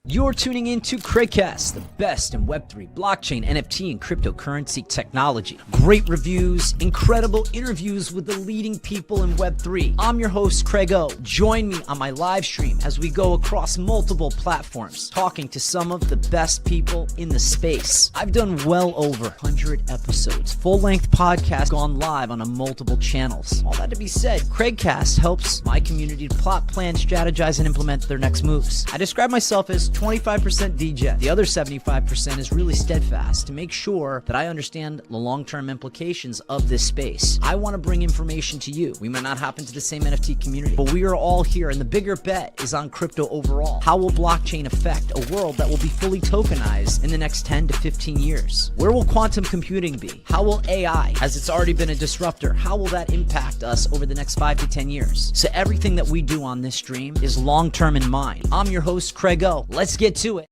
You're tuning into Craigcast, the best in Web3, blockchain, NFT, and cryptocurrency technology. Great reviews, incredible interviews with the leading people in Web3. I'm your host, Craig O. Join me on my live stream as we go across multiple platforms, talking to some of the best people in the space. I've done well over 100 episodes, full-length podcasts gone live on multiple channels. All that to be said, Craigcast helps my community to plot, plan, strategize, and implement their next moves. I describe myself as 25% DJ. The other 75% is really steadfast to make sure that I understand the long-term implications of this space. I want to bring information to you. We might not happen to the same NFT community, but we are all here, and the bigger bet is on crypto overall. How will blockchain affect a world that will be fully tokenized in the next 10 to 15 years? Where will quantum computing be? How will AI, as it's already been a disruptor, how will that impact us over the next 5 to 10 years? So everything that we do on this stream is long-term in mind. I'm your host, Craig O. Let's get to it.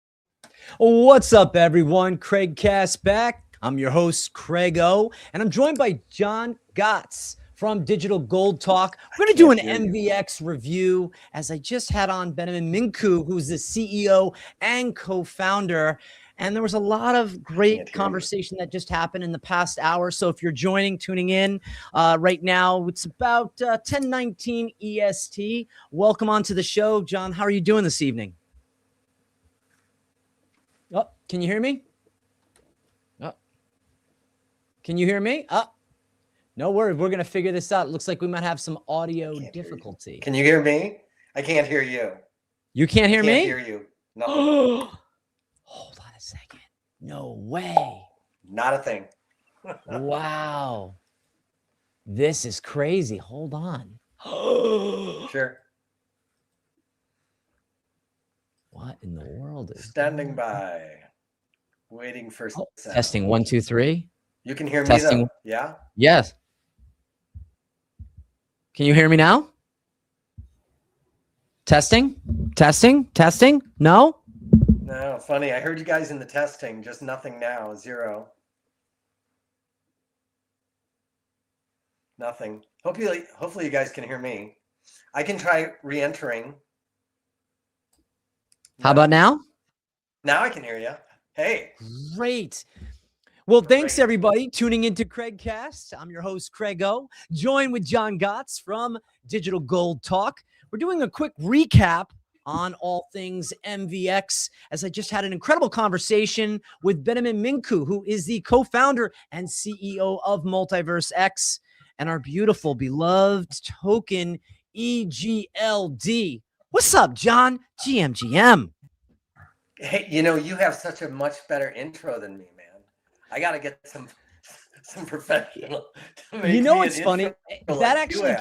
What's up, everyone? Craigcast back. I'm your host, Craig O, and I'm joined by John Gotts from Digital Gold Talk. We're going to do an MVX review, as I just had on Benjamin Minku, who's the CEO and co-founder. And there was a lot of great conversation that just happened in the past hour. So if you're tuning in right now, it's about 10:19 EST. Welcome onto the show. John, how are you doing this evening? Oh, can you hear me? Oh, can you hear me? Oh, no worries. We're going to figure this out. It looks like we might have some audio difficulty. Can you hear me? I can't hear you. You can't hear me? I can't hear you. No. Hold on a second. No way. Not a thing. Wow. This is crazy. Hold on. Sure. What in the world is standing by, waiting for testing 1 2 3? You can hear me testing. though. Yeah. Yes. Can you hear me now? Testing. No. No, funny. I heard you guys in the testing. Just nothing now. 0. Nothing. Hopefully you guys can hear me. I can try re-entering. How about now? Now I can hear you. Hey. Great. Well, thanks everybody tuning into Craigcast. I'm your host, Craig O, joined with John Gotts from Digital Gold Talk. We're doing a quick recap on all things MVX, as I just had an incredible conversation with Benjamin Minku, who is the co-founder and CEO of Multiverse X, and our beautiful, beloved token EGLD. What's up, John? GM. Hey, you have such a much better intro than me, man. I got to get some professional. It's funny. That actually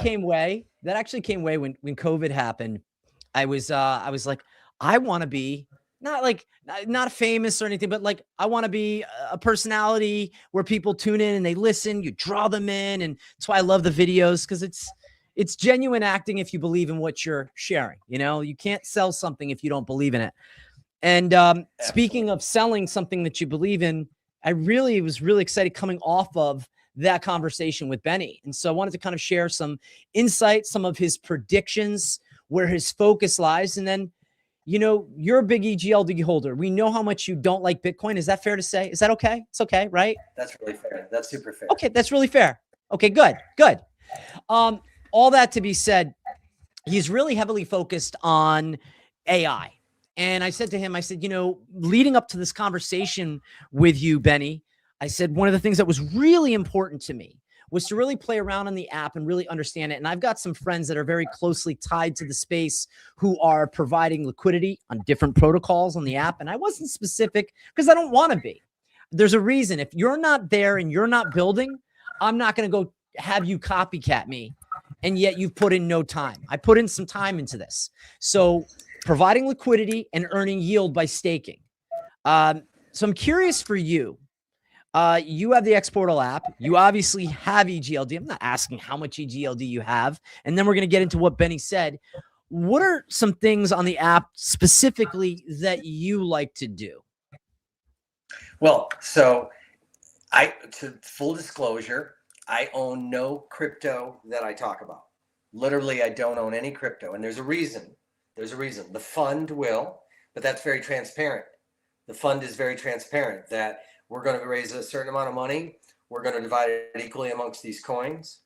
came way when COVID happened. I was like, I want to be not famous or anything, but like I want to be a personality where people tune in and they listen. You draw them in, and that's why I love the videos, because it's genuine acting if you believe in what you're sharing. You can't sell something if you don't believe in it. And speaking of selling something that you believe in, I was really excited coming off of that conversation with Benny. And so I wanted to kind of share some insights, some of his predictions, where his focus lies. And then, you're a big EGLD holder. We know how much you don't like Bitcoin. Is that fair to say? Is that okay? It's okay, right? That's really fair. That's super fair. Okay, that's really fair. Okay, good. All that to be said, he's really heavily focused on AI. And I said to him, leading up to this conversation with you, Benny, I said, one of the things that was really important to me was to really play around on the app and really understand it. And I've got some friends that are very closely tied to the space who are providing liquidity on different protocols on the app. And I wasn't specific because I don't want to be. There's a reason. If you're not there and you're not building, I'm not going to go have you copycat me. And yet you've put in no time. I put in some time into this. So providing liquidity and earning yield by staking. So I'm curious for you. You have the Xportal app. You obviously have EGLD. I'm not asking how much EGLD you have. And then we're going to get into what Benny said. What are some things on the app specifically that you like to do? Well, so to full disclosure, I own no crypto that I talk about. Literally, I don't own any crypto. And there's a reason. The fund will. but that's very transparent. The fund is very transparent that we're going to raise a certain amount of money. We're going to divide it equally amongst these coins.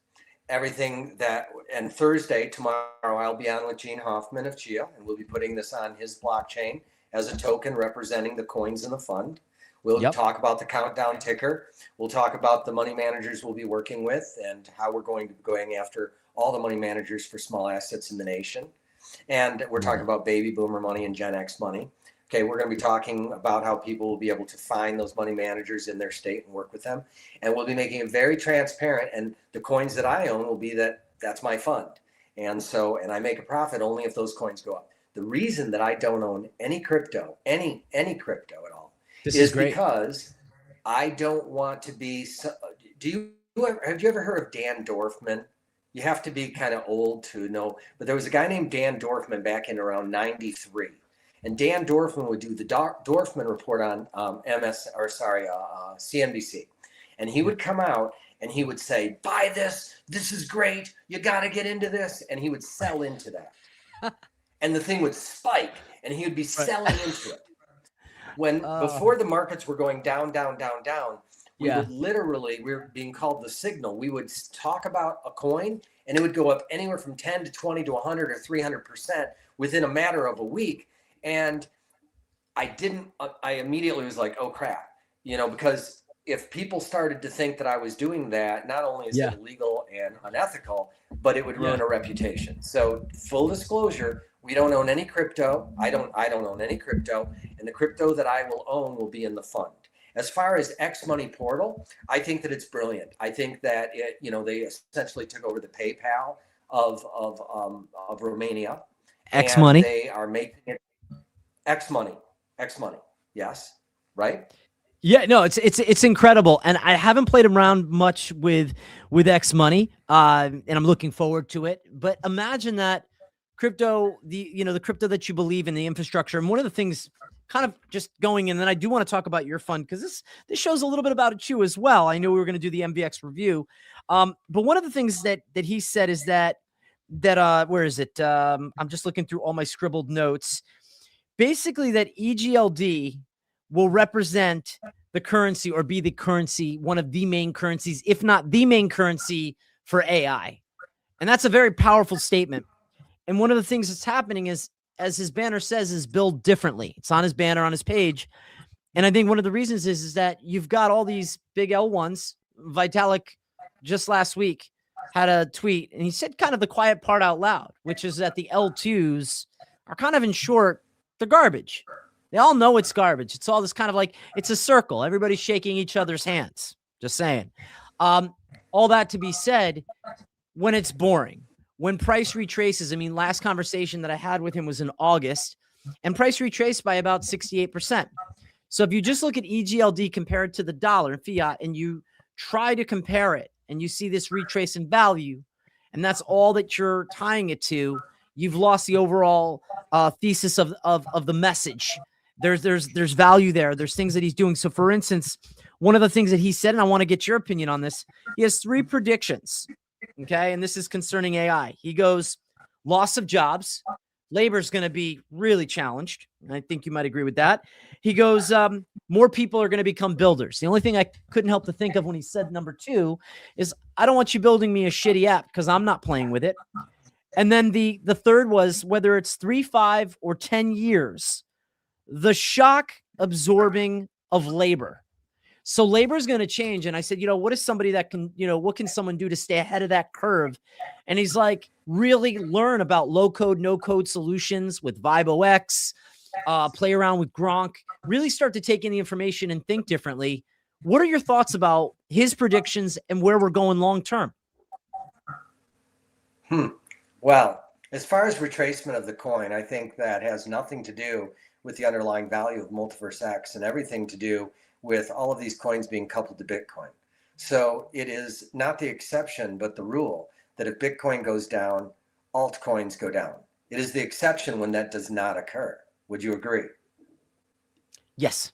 Everything that, and Thursday, tomorrow, I'll be on with Gene Hoffman of Chia, and we'll be putting this on his blockchain as a token representing the coins in the fund. We'll talk about the countdown ticker. We'll talk about the money managers we'll be working with and how we're going after all the money managers for small assets in the nation. And we're talking about baby boomer money and Gen X money. Okay, we're going to be talking about how people will be able to find those money managers in their state and work with them. And we'll be making it very transparent. And the coins that I own will be that's my fund. And I make a profit only if those coins go up. The reason that I don't own any crypto, any crypto at all, is because I don't want to be. Have you ever heard of Dan Dorfman? You have to be kind of old to know, but there was a guy named Dan Dorfman back in around '93. And Dan Dorfman would do the Dorfman report on CNBC. And he would come out and he would say, buy this. This is great. You got to get into this. And he would sell into that. And the thing would spike and he would be selling into it. Before the markets were going down, we would literally, we were being called the signal. We would talk about a coin and it would go up anywhere from 10 to 20 to 100 or 300% within a matter of a week. And I immediately was like, oh crap, because if people started to think that I was doing that, not only is it illegal and unethical, but it would ruin a reputation. So full disclosure, we don't own any crypto. I don't own any crypto, and the crypto that I will own will be in the fund. As far as X Money Portal, I think that it's brilliant. I think that they essentially took over the PayPal of Romania. X Money. They are making it X Money. Yes. Right. Yeah, no, it's incredible. And I haven't played around much with X Money. And I'm looking forward to it. But imagine that crypto, the crypto that you believe in, the infrastructure. And one of the things kind of just going in, and then I do want to talk about your fund because this shows a little bit about you as well. I know we were going to do the MVX review. But one of the things that he said is that where is it? I'm just looking through all my scribbled notes. Basically, that EGLD will represent the currency or be the currency, one of the main currencies, if not the main currency for AI. And that's a very powerful statement. And one of the things that's happening is, as his banner says, is build differently. It's on his banner on his page. And I think one of the reasons is that you've got all these big L1s. Vitalik just last week had a tweet and he said kind of the quiet part out loud, which is that the L2s are kind of, in short, they're garbage. They all know it's garbage. It's all this kind of like, it's a circle. Everybody's shaking each other's hands. Just saying. All that to be said, when it's boring, when price retraces, I mean, last conversation that I had with him was in August, and price retraced by about 68%. So if you just look at EGLD compared to the dollar and fiat, and you try to compare it, and you see this retrace in value, and that's all that you're tying it to, you've lost the overall thesis of the message. There's value there. There's things that he's doing. So for instance, one of the things that he said, and I want to get your opinion on this, he has 3 predictions. Okay. And this is concerning AI. He goes, loss of jobs. Labor is going to be really challenged. And I think you might agree with that. He goes, more people are going to become builders. The only thing I couldn't help to think of when he said number 2 is, I don't want you building me a shitty app because I'm not playing with it. And then the third was, whether it's 3, 5, or 10 years, the shock absorbing of labor. So labor is going to change. And I said, what is somebody that can, what can someone do to stay ahead of that curve? And he's like, really learn about low code, no code solutions with VibeOX, play around with Gronk, really start to take in the information and think differently. What are your thoughts about his predictions and where we're going long term? Well, as far as retracement of the coin, I think that has nothing to do with the underlying value of Multiverse X and everything to do with all of these coins being coupled to Bitcoin. So it is not the exception, but the rule that if Bitcoin goes down, altcoins go down. It is the exception when that does not occur. Would you agree? Yes.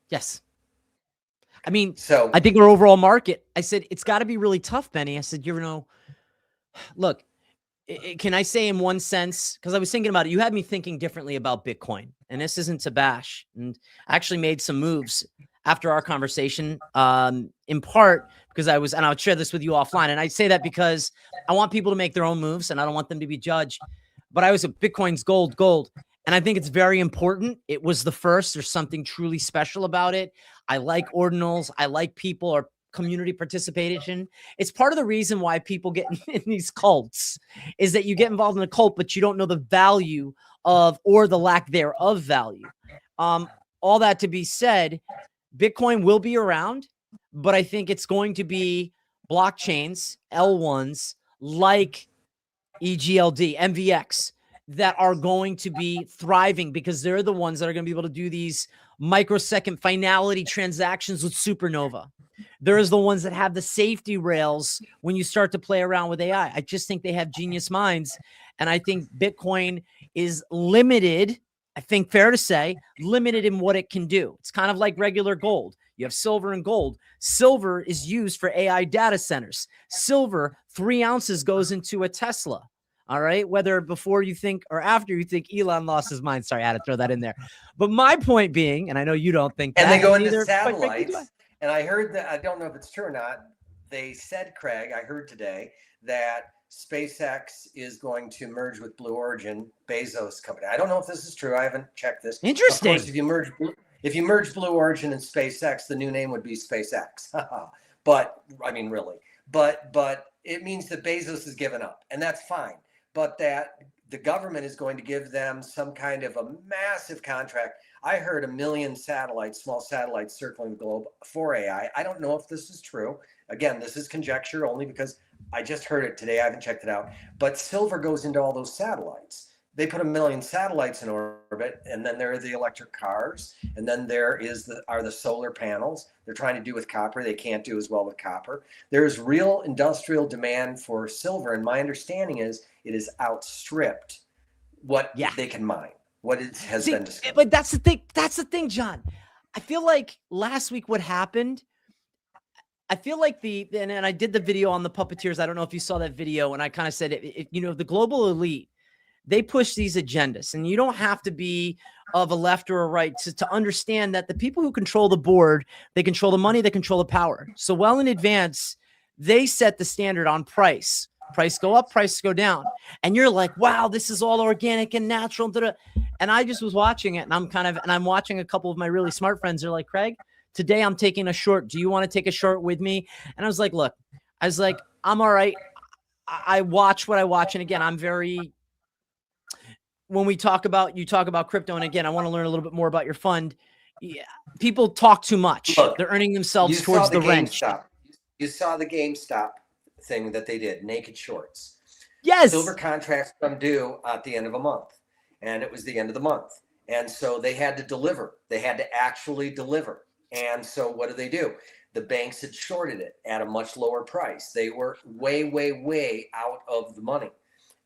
Yes. I mean, so I think our overall market, I said, it's got to be really tough, Benny. I said, look, can I say in one sense, because I was thinking about it, you had me thinking differently about Bitcoin, and this isn't to bash, and I actually made some moves after our conversation, in part because and I'll share this with you offline. And I say that because I want people to make their own moves and I don't want them to be judged. But I was a Bitcoin's gold. And I think it's very important. It was the first. There's something truly special about it. I like ordinals. I like people or community participation. It's part of the reason why people get in these cults is that you get involved in a cult, but you don't know the value of or the lack thereof value. All that to be said, Bitcoin will be around, but I think it's going to be blockchains, L1s like EGLD, MVX, that are going to be thriving because they're the ones that are going to be able to do these microsecond finality transactions with Supernova. There's the ones that have the safety rails when you start to play around with AI. I just think they have genius minds. And I think Bitcoin is limited, I think fair to say, limited in what it can do. It's kind of like regular gold. You have silver and gold. Silver is used for AI data centers. Silver, 3 ounces goes into a Tesla. All right. Whether before you think or after you think Elon lost his mind. Sorry, I had to throw that in there. But my point being, and I know you don't think that. And they go into either, satellites. And I heard that, I don't know if it's true or not. They said, Craig, I heard today that SpaceX is going to merge with Blue Origin, Bezos' company. I don't know if this is true. I haven't checked this. Interesting. Of course, if you merge Blue Origin and SpaceX, the new name would be SpaceX. But I mean, really, but it means that Bezos has given up, and that's fine. But that the government is going to give them some kind of a massive contract. I heard 1 million satellites, small satellites circling the globe for AI. I don't know if this is true. Again, this is conjecture only because I just heard it today. I haven't checked it out. But silver goes into all those satellites. They put 1 million satellites in orbit, and then there are the electric cars, and then there are the solar panels. They're trying to do with copper. They can't do as well with copper. There's real industrial demand for silver, and my understanding is it is outstripped what they can mine, what it has been discovered. But that's the thing. That's the thing, John. I feel like last week what happened, I feel like and I did the video on the puppeteers. I don't know if you saw that video, and I kind of said, the global elite, they push these agendas, and you don't have to be of a left or a right to understand that the people who control the board, they control the money, they control the power. So well in advance, they set the standard on price. Price go up, price go down. And you're like, wow, this is all organic and natural. And I just was watching it, and I'm watching a couple of my really smart friends. They're like, Craig, today I'm taking a short. Do you want to take a short with me? And I was like, look, I'm all right. I watch what I watch. And again, I'm very, when you talk about crypto, and again, I want to learn a little bit more about your fund. Yeah, people talk too much. Look, they're earning themselves towards the wrench. You saw the GameStop thing that they did, naked shorts. Yes. Silver contracts come due at the end of a month, and it was the end of the month. And so they had to deliver. They had to actually deliver. And so what do? The banks had shorted it at a much lower price. They were way, way, way out of the money.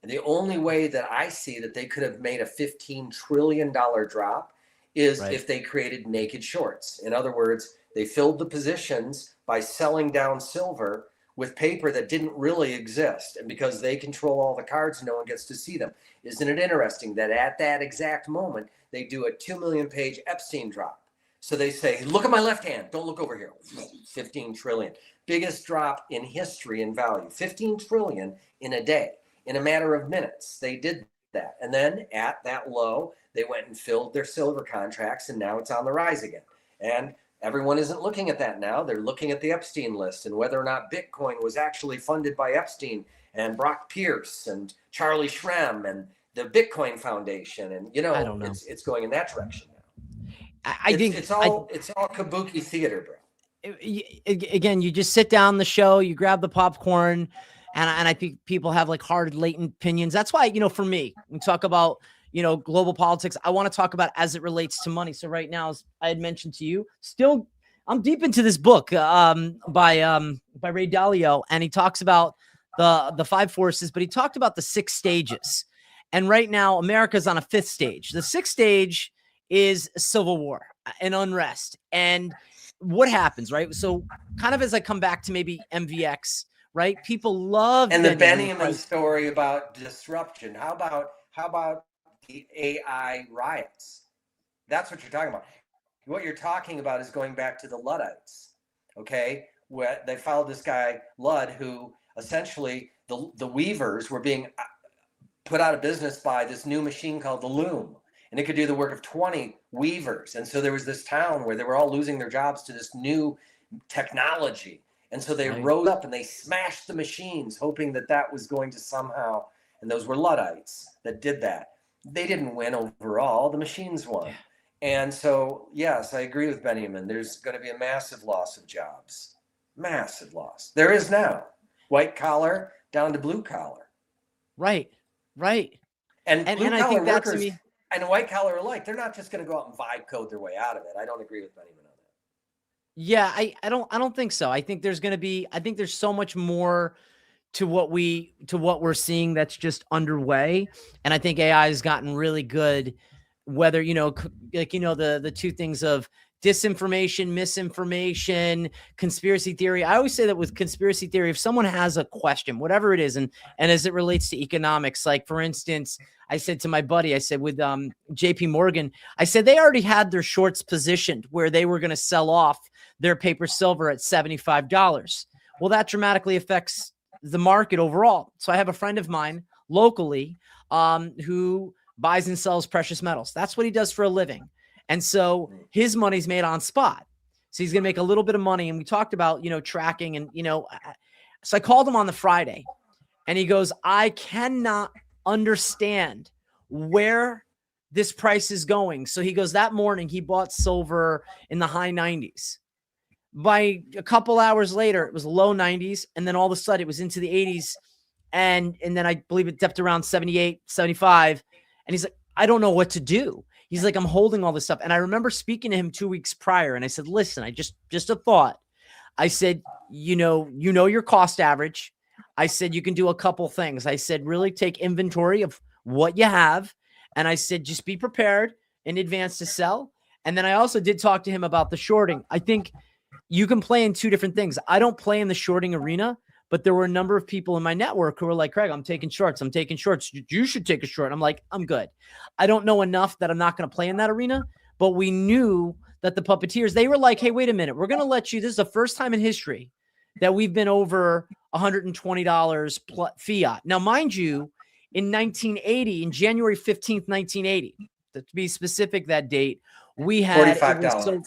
And the only way that I see that they could have made a $15 trillion drop is if they created naked shorts. In other words, they filled the positions by selling down silver with paper that didn't really exist. And because they control all the cards, no one gets to see them. Isn't it interesting that at that exact moment, they do a 2 million page Epstein drop? So they say, look at my left hand. Don't look over here. 15 trillion. Biggest drop in history in value. 15 trillion in a day. In a matter of minutes, they did that. And then at that low, they went and filled their silver contracts, and now it's on the rise again. And everyone isn't looking at that now. They're looking at the Epstein list and whether or not Bitcoin was actually funded by Epstein and Brock Pierce and Charlie Shrem and the Bitcoin Foundation. And, I don't know. It's going in that direction now. I think it's all kabuki theater, bro. Again, you just sit down the show, you grab the popcorn, and I think people have like hard, latent opinions. That's why, for me, we talk about, global politics. I want to talk about as it relates to money. So right now, as I had mentioned to you, still, I'm deep into this book by Ray Dalio, and he talks about the 5 forces, but he talked about the 6 stages. And right now, America's on a 5th stage. The 6th stage is civil war and unrest. And what happens, right? So kind of as I come back to maybe MVX, right? People love And the Benjamin. Benjamin story about disruption. How about the AI riots? That's what you're talking about. What you're talking about is going back to the Luddites, okay? Where they followed this guy Ludd, who essentially the weavers were being put out of business by this new machine called the loom, and it could do the work of 20 weavers. And so there was this town where they were all losing their jobs to this new technology. And so they rose up and they smashed the machines, hoping that that was going to somehow, and those were Luddites that did that. They didn't win overall, the machines won. Yeah. And so, yes, I agree with Benjamin. There's going to be a massive loss of jobs. Massive loss. There is now. White collar down to blue collar. Right. And blue collar I think workers to me, and white collar alike, they're not just going to go out and vibe code their way out of it. I don't agree with Benjamin on that. Yeah, I don't think so. I think there's so much more to what we're seeing that's just underway. And I think AI has gotten really good, whether, the two things of disinformation, misinformation, conspiracy theory. I always say that with conspiracy theory, if someone has a question, whatever it is, and as it relates to economics, like for instance, I said to my buddy, I said with JP Morgan, I said they already had their shorts positioned where they were going to sell off their paper silver at $75. Well, that dramatically affects the market overall. So I have a friend of mine locally who buys and sells precious metals. That's what he does for a living. And so his money's made on spot. So he's going to make a little bit of money. And we talked about, tracking and, so I called him on the Friday and he goes, I cannot understand where this price is going. So he goes, that morning he bought silver in the high 90s. By a couple hours later, it was low 90s. And then all of a sudden it was into the 80s. And then I believe it dipped around 78, 75. And he's like, I don't know what to do. He's like, I'm holding all this stuff. And I remember speaking to him 2 weeks prior. And I said, listen, I just a thought. I said, you know your cost average. I said, you can do a couple things. I said, really take inventory of what you have. And I said, just be prepared in advance to sell. And then I also did talk to him about the shorting. I think you can play in two different things. I don't play in the shorting arena, but there were a number of people in my network who were like, Craig, I'm taking shorts. You should take a short. I'm like, I'm good. I don't know enough that I'm not going to play in that arena, but we knew that the puppeteers, they were like, hey, wait a minute. We're going to let you, this is the first time in history that we've been over $120 fiat. Now, mind you, in 1980, in January 15th, 1980, to be specific, that date, we had $45.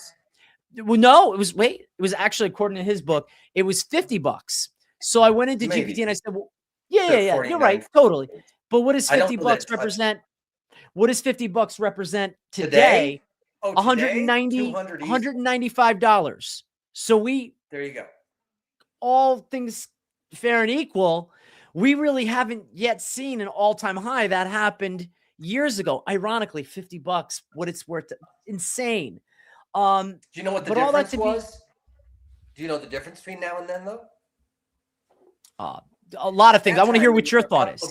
It was actually, according to his book, it was $50. So I went into GPT and I said, well, yeah, you're right. Totally. But what does $50 represent? What does $50 represent today? $195. So there you go. All things fair and equal, we really haven't yet seen an all-time high that happened years ago. Ironically, $50, what it's worth, insane. Do you know what the difference was? Do you know the difference between now and then, though? A lot of things. I want to hear what your thought is.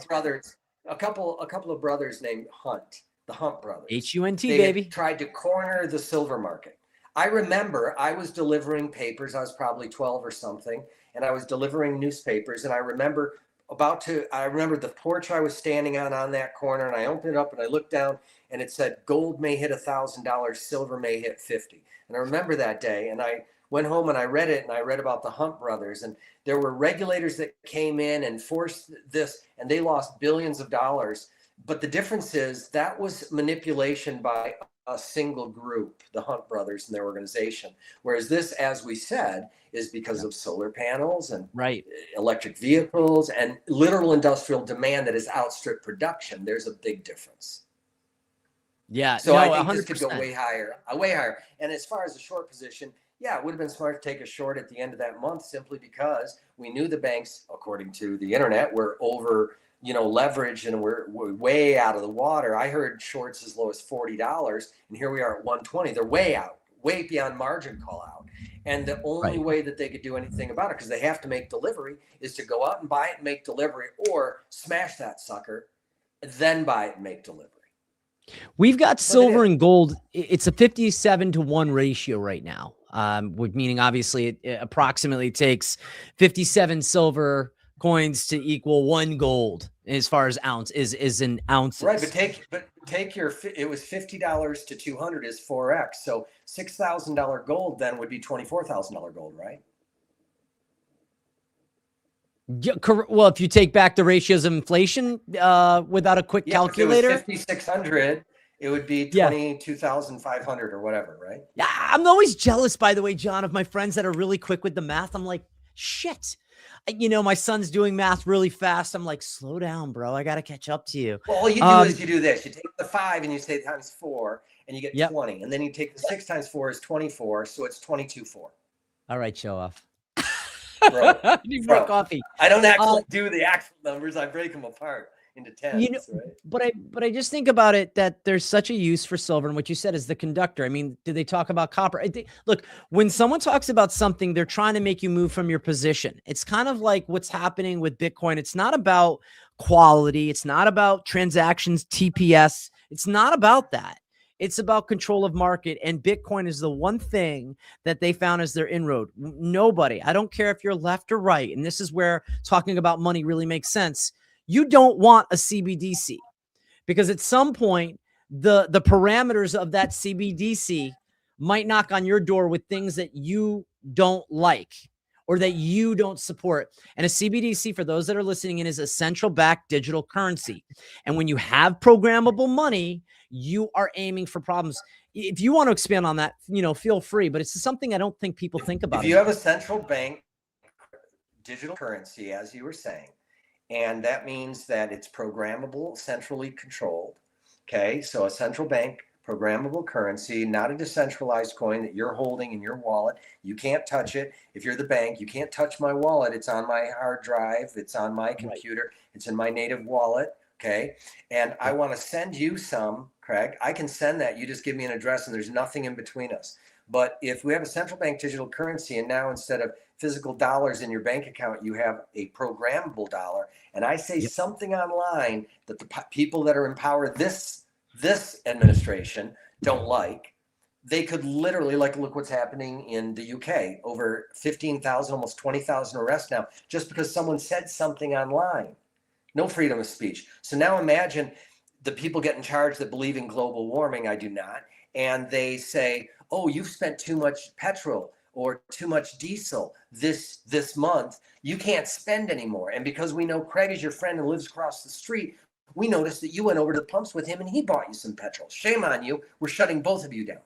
A couple of brothers named Hunt, the Hunt brothers. HUNT, baby. Tried to corner the silver market. I remember I was delivering papers. I was probably 12 or something, and I was delivering newspapers. And I remember the porch I was standing on that corner, and I opened it up and I looked down, and it said gold may hit $1,000, silver may hit 50. And I remember that day, and I went home and I read it, and I read about the Hunt brothers, and there were regulators that came in and forced this, and they lost billions of dollars. But the difference is that was manipulation by a single group, the Hunt brothers and their organization. Whereas this, as we said, is because of solar panels and electric vehicles and literal industrial demand that has outstripped production. There's a big difference. Yeah. So I think 100%. This could go way higher. And as far as the short position, yeah, it would have been smart to take a short at the end of that month simply because we knew the banks, according to the internet, were over, leveraged and we're way out of the water. I heard shorts as low as $40, and here we are at 120. They're way out, way beyond margin call out. And the only way that they could do anything about it, because they have to make delivery, is to go out and buy it and make delivery, or smash that sucker, then buy it and make delivery. We've got silver and gold. It's a 57-1 ratio right now. Meaning obviously it approximately takes 57 silver coins to equal 1 gold as far as ounce is an ounce. Right, but take your, it was $50 to 200 is 4x. So $6,000 gold then would be $24,000 gold, right? Yeah, well, if you take back the ratios of inflation without a quick calculator, if it was 5,600, it would be 22,500 or whatever, right? Yeah, I'm always jealous, by the way, John, of my friends that are really quick with the math. I'm like, shit. You know, my son's doing math really fast. I'm like, slow down, bro. I got to catch up to you. Well, all you do is you do this. You take the 5 and you say times 4 and you get 20. And then you take the 6 times 4 is 24. So it's 22.4. All right, show off. Bro, you bro, coffee. I don't actually do the actual numbers. I break them apart into tens. You know, right? But I just think about it that there's such a use for silver, and what you said is the conductor. I mean, do they talk about copper? Look, when someone talks about something, they're trying to make you move from your position. It's kind of like what's happening with Bitcoin. It's not about quality. It's not about transactions, TPS. It's not about that. It's about control of market, and Bitcoin is the one thing that they found as their inroad. Nobody, I don't care if you're left or right, and this is where talking about money really makes sense. You don't want a CBDC because at some point, the parameters of that CBDC might knock on your door with things that you don't like or that you don't support. And a CBDC, for those that are listening in, is a central bank digital currency. And when you have programmable money, you are aiming for problems. If you want to expand on that, you know, feel free, but it's something I don't think people think about. If you have a central bank digital currency, as you were saying, and that means that it's programmable, centrally controlled. Okay, so a central bank programmable currency, not a decentralized coin that you're holding in your wallet. You can't touch it. If you're the bank, you can't touch my wallet. It's on my hard drive. It's on my computer. It's in my native wallet. Okay, and I want to send you some, Craig. I can send that. You just give me an address, and there's nothing in between us. But if we have a central bank digital currency, and now instead of physical dollars in your bank account, you have a programmable dollar, and I say something online that the people that are in power this administration don't like, they could literally, like, look what's happening in the UK. Over 15,000, almost 20,000 arrests now, just because someone said something online. No freedom of speech. So now imagine the people getting charged that believe in global warming. I do not. And they say, oh, you've spent too much petrol or too much diesel this month. You can't spend anymore. And because we know Craig is your friend and lives across the street, we noticed that you went over to the pumps with him and he bought you some petrol. Shame on you. We're shutting both of you down.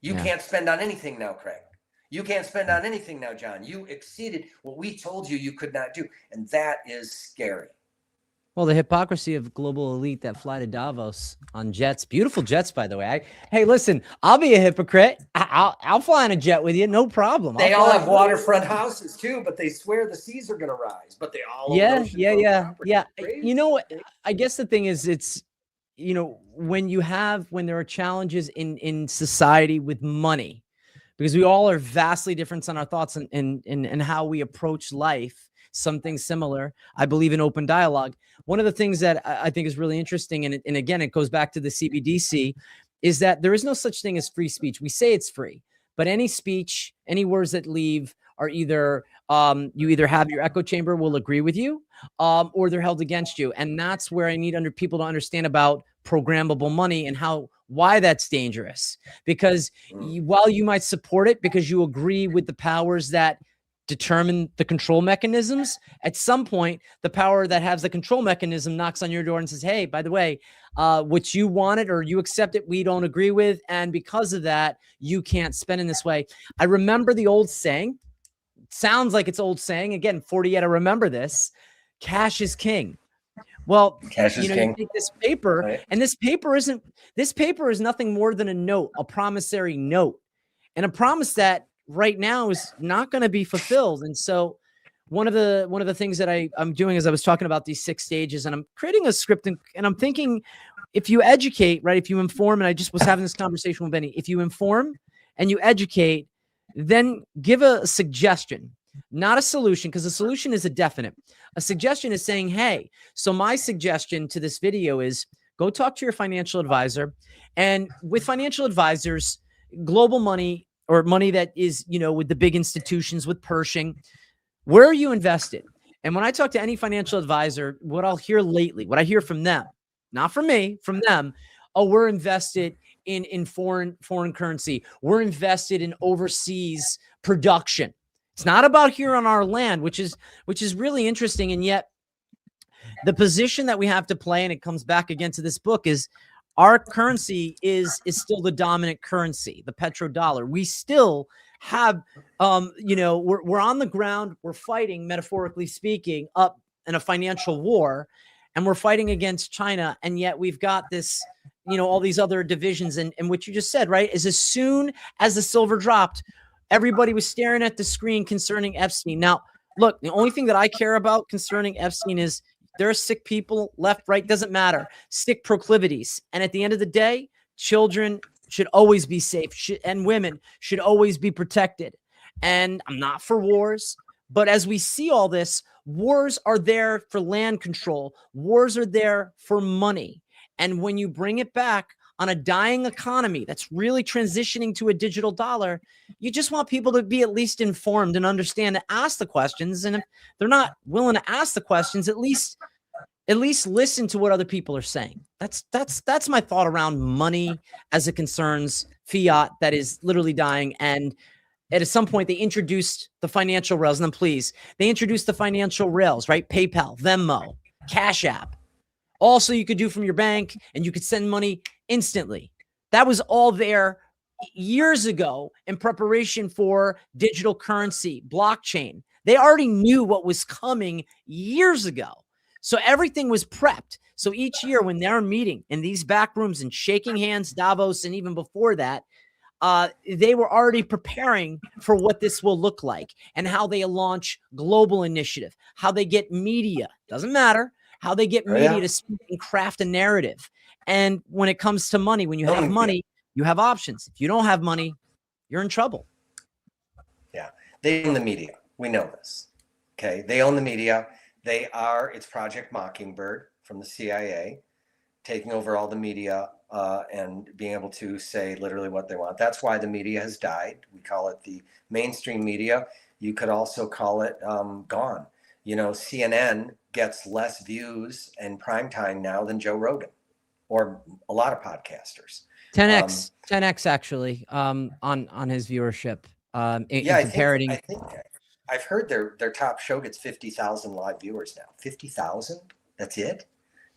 You can't spend on anything now, Craig. You can't spend on anything now, John. You exceeded what we told you could not do. And that is scary. Well, the hypocrisy of global elite that fly to Davos on jets, beautiful jets, by the way. Hey, listen, I'll be a hypocrite. I'll fly on a jet with you, no problem. They all have waterfront houses too, but they swear the seas are going to rise. But they all yeah. You know what? I guess the thing is, it's, you know, when there are challenges in society with money, because we all are vastly different on our thoughts and how we approach life. Something similar. I believe in open dialogue. One of the things that I think is really interesting, and again, it goes back to the CBDC, is that there is no such thing as free speech. We say it's free, but any speech, any words that leave are either, you either have your echo chamber will agree with you, or they're held against you. And that's where I need people to understand about programmable money and why that's dangerous. Because while you might support it because you agree with the powers that determine the control mechanisms, at some point, the power that has the control mechanism knocks on your door and says, hey, by the way, what you wanted or you accept it, we don't agree with. And because of that, you can't spend in this way. I remember the old saying, sounds like it's old saying, again, 40 yet I remember this, cash is king. Well, cash is king. You take this paper, right? And this paper is nothing more than a note, a promissory note, and a promise that right now is not going to be fulfilled. And so one of the things that I'm doing is I was talking about these 6 stages, and I'm creating a script, and I'm thinking, if you educate, right, if you inform, and I just was having this conversation with Benny, if you inform and you educate, then give a suggestion, not a solution, because a solution is a definite. A suggestion is saying, hey, so my suggestion to this video is go talk to your financial advisor. And with financial advisors, global money or money that is, with the big institutions, with Pershing. Where are you invested? And when I talk to any financial advisor, what I'll hear lately, what I hear from them, not from me, from them, oh, we're invested in foreign currency. We're invested in overseas production. It's not about here on our land, which is really interesting. And yet the position that we have to play, and it comes back again to this book, is our currency is still the dominant currency, the petrodollar. We still have, we're on the ground, we're fighting, metaphorically speaking, up in a financial war, and we're fighting against China. And yet we've got this, all these other divisions. And what you just said, right, is as soon as the silver dropped, everybody was staring at the screen concerning Epstein. Now, look, the only thing that I care about concerning Epstein is there are sick people, left, right, doesn't matter, sick proclivities. And at the end of the day, children should always be safe, and women should always be protected. And I'm not for wars, but as we see all this, wars are there for land control. Wars are there for money. And when you bring it back on a dying economy that's really transitioning to a digital dollar, you just want people to be at least informed and understand, to ask the questions. And if they're not willing to ask the questions, at least listen to what other people are saying. That's my thought around money as it concerns fiat that is literally dying. And at some point they introduced the financial rails. And then please, they introduced the financial rails, right? PayPal, Venmo, Cash App. Also, you could do from your bank, and you could send money instantly. That was all there years ago in preparation for digital currency, blockchain. They already knew what was coming years ago. So everything was prepped. So each year when they're meeting in these back rooms and shaking hands, Davos, and even before that, they were already preparing for what this will look like and how they launch global initiative, how they get media, doesn't matter, how they get media to speak and craft a narrative. And when it comes to money, when you have money, you have options. If you don't have money, you're in trouble. Yeah, they own the media. We know this. Okay, they own the media. It's Project Mockingbird from the CIA, taking over all the media and being able to say literally what they want. That's why the media has died. We call it the mainstream media. You could also call it gone. CNN gets less views in primetime now than Joe Rogan or a lot of podcasters. 10x actually on his viewership. I think I've heard their top show gets 50,000 live viewers now. 50,000? That's it?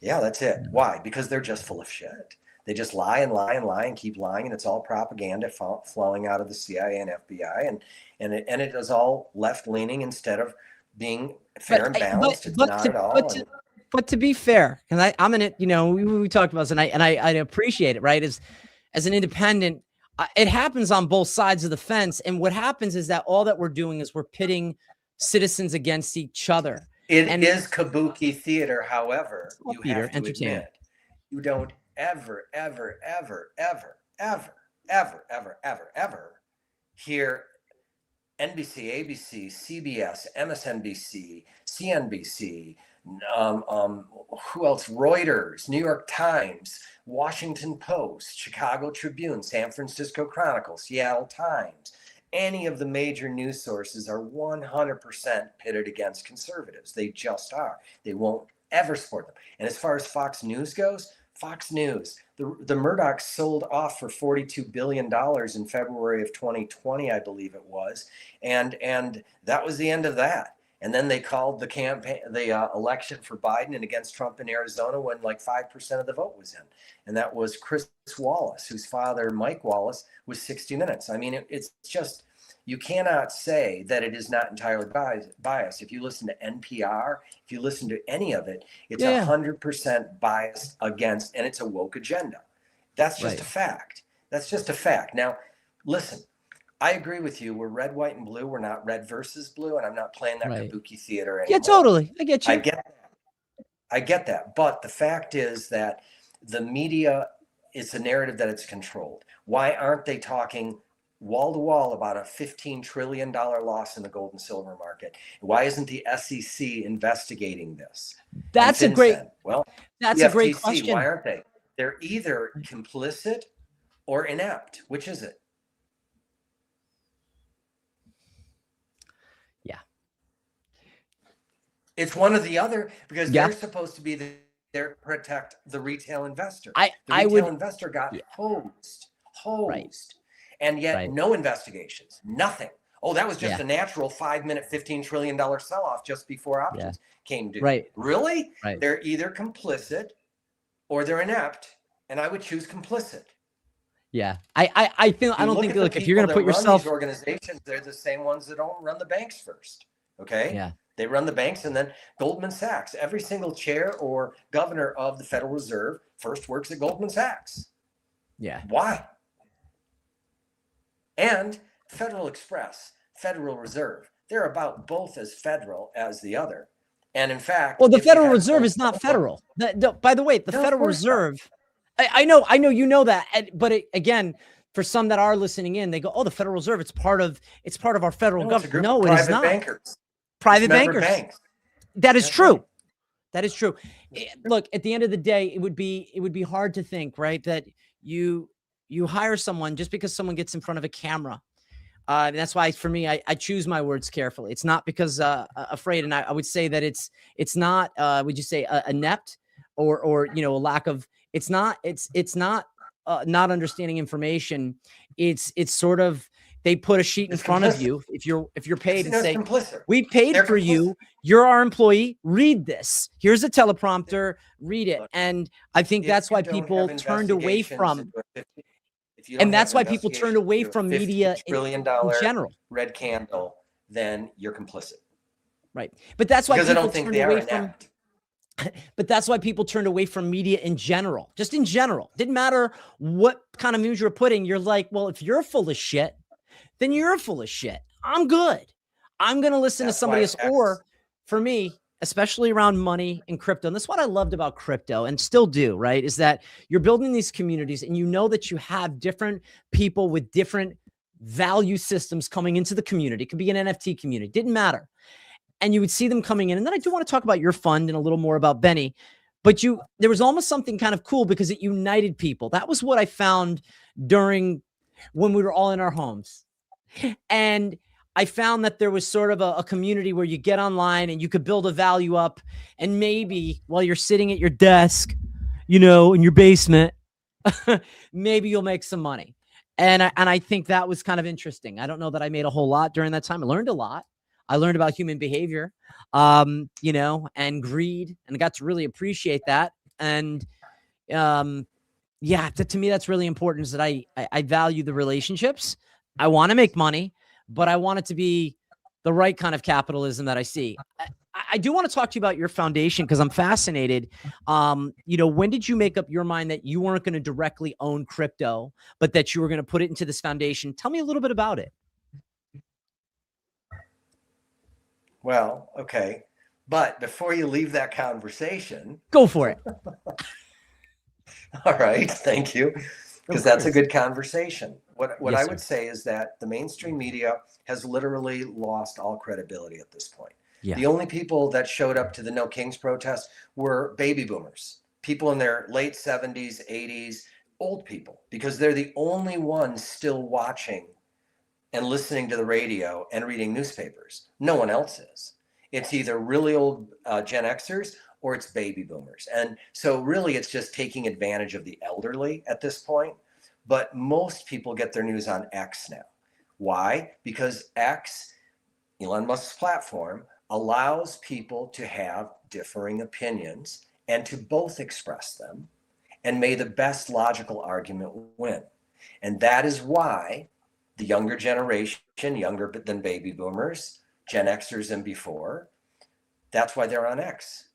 Yeah, that's it. Why? Because they're just full of shit. They just lie and lie and lie and keep lying, and it's all propaganda flowing out of the CIA and FBI, and it is all left leaning instead of being fair and balanced. It's not at all. But to be fair, because I'm in it, we talked about this, and I appreciate it, right? As an independent, it happens on both sides of the fence, and what happens is that all that we're doing is we're pitting citizens against each other. It is kabuki theater, however, you have to admit, you don't ever hear NBC, ABC, CBS, MSNBC, CNBC, who else? Reuters, New York Times, Washington Post, Chicago Tribune, San Francisco Chronicle, Seattle Times. Any of the major news sources are 100% pitted against conservatives. They just are. They won't ever support them. And as far as Fox News goes, Fox News, the Murdochs sold off for $42 billion in February of 2020, I believe it was. And that was the end of that. And then they called the election for Biden and against Trump in Arizona when like 5% of the vote was in. And that was Chris Wallace, whose father, Mike Wallace, was 60 Minutes. I mean, it's just, you cannot say that it is not entirely biased. If you listen to NPR, if you listen to any of it, it's 100% biased against, and it's a woke agenda. That's just a fact. That's just a fact. Now, listen, I agree with you. We're red, white, and blue. We're not red versus blue, and I'm not playing that kabuki theater anymore. Yeah, totally. I get you. I get that. But the fact is that the media, it's a narrative that it's controlled. Why aren't they talking wall to wall about a $15 trillion loss in the gold and silver market? Why isn't the SEC investigating this? That's a great question. Why aren't they? They're either complicit or inept. Which is it? It's one or the other, because Yeah. they're supposed to be there to protect the retail investor. I The I retail would investor got Yeah. hosed, Right. and yet Right. no investigations, nothing. Oh, that was just Yeah. a natural 5-minute, $15 trillion sell-off just before Yeah. options came due. Right. Really? Right. They're either complicit or they're inept, and I would choose complicit. Yeah. I feel, I You don't look think, at the look, if you're people going to that put run yourself, these organizations, they're the same ones that don't run the banks first. Okay? yeah. They run the banks, and then Goldman Sachs. Every single chair or governor of the Federal Reserve first works at Goldman Sachs. Yeah. Why? And Federal Express, Federal Reserve, they're about both as federal as the other. And in fact, Well, the if you Federal had Reserve both is not of them- federal. By the way, the No, of Federal course not. Reserve, I know, you know that, but again, for some that are listening in, they go, "Oh, the Federal Reserve, it's part of our federal No, it's a government." group No, of it is private not. bankers. Private It's member bankers. banks. That is That's true. right. That is true. Look, at the end of the day, it would be hard to think, right, that you hire someone just because someone gets in front of a camera. And that's why, for me, I choose my words carefully. It's not because afraid, and I would say that it's not. Would you say inept or a lack of? It's not not understanding information. It's sort of, they put a sheet in It's front of complicit. you if you're paid, and It's say, complicit. "We paid They're for you. complicit. You're our employee. Read this. Here's a teleprompter. Read it." And I think If that's you why don't people have turned away investigations from, into a 50 if you don't and that's have why people turned away investigations from into a media $50 trillion in general. red candle, then you're complicit. Right. But that's why Because I people don't think turned they are away from, inept. but that's why people turned away from media in general. Just in general. Didn't matter what kind of news you're putting. You're like, well, if you're full of shit, then you're full of shit. I'm good. I'm going to listen That's to somebody why else. Or for me, especially around money and crypto, and that's what I loved about crypto and still do, right? Is that you're building these communities, and you know that you have different people with different value systems coming into the community. It could be an NFT community. Didn't matter. And you would see them coming in. And then I do want to talk about your fund and a little more about Benny. But there was almost something kind of cool because it united people. That was what I found when we were all in our homes. And I found that there was sort of a community where you get online and you could build a value up. And maybe while you're sitting at your desk, in your basement, maybe you'll make some money. And I think that was kind of interesting. I don't know that I made a whole lot during that time. I learned a lot. I learned about human behavior, and greed, and I got to really appreciate that. And to me, that's really important, is that I value the relationships. I want to make money, but I want it to be the right kind of capitalism that I see. I do want to talk to you about your foundation because I'm fascinated. When did you make up your mind that you weren't going to directly own crypto, but that you were going to put it into this foundation? Tell me a little bit about it. Well, okay. But before you leave that conversation, go for it. All right. Thank you. Because that's a good conversation. What Yes, I sir. would say is that the mainstream media has literally lost all credibility at this point. Yeah. The only people that showed up to the No Kings protest were baby boomers, people in their late 70s, 80s, old people, because they're the only ones still watching and listening to the radio and reading newspapers. No one else is. It's either really old Gen Xers or it's baby boomers. And so really it's just taking advantage of the elderly at this point. But most people get their news on X now. Why? Because X, Elon Musk's platform, allows people to have differing opinions and to both express them, and may the best logical argument win. And that is why the younger generation, younger than baby boomers, Gen Xers and before, that's why they're on X,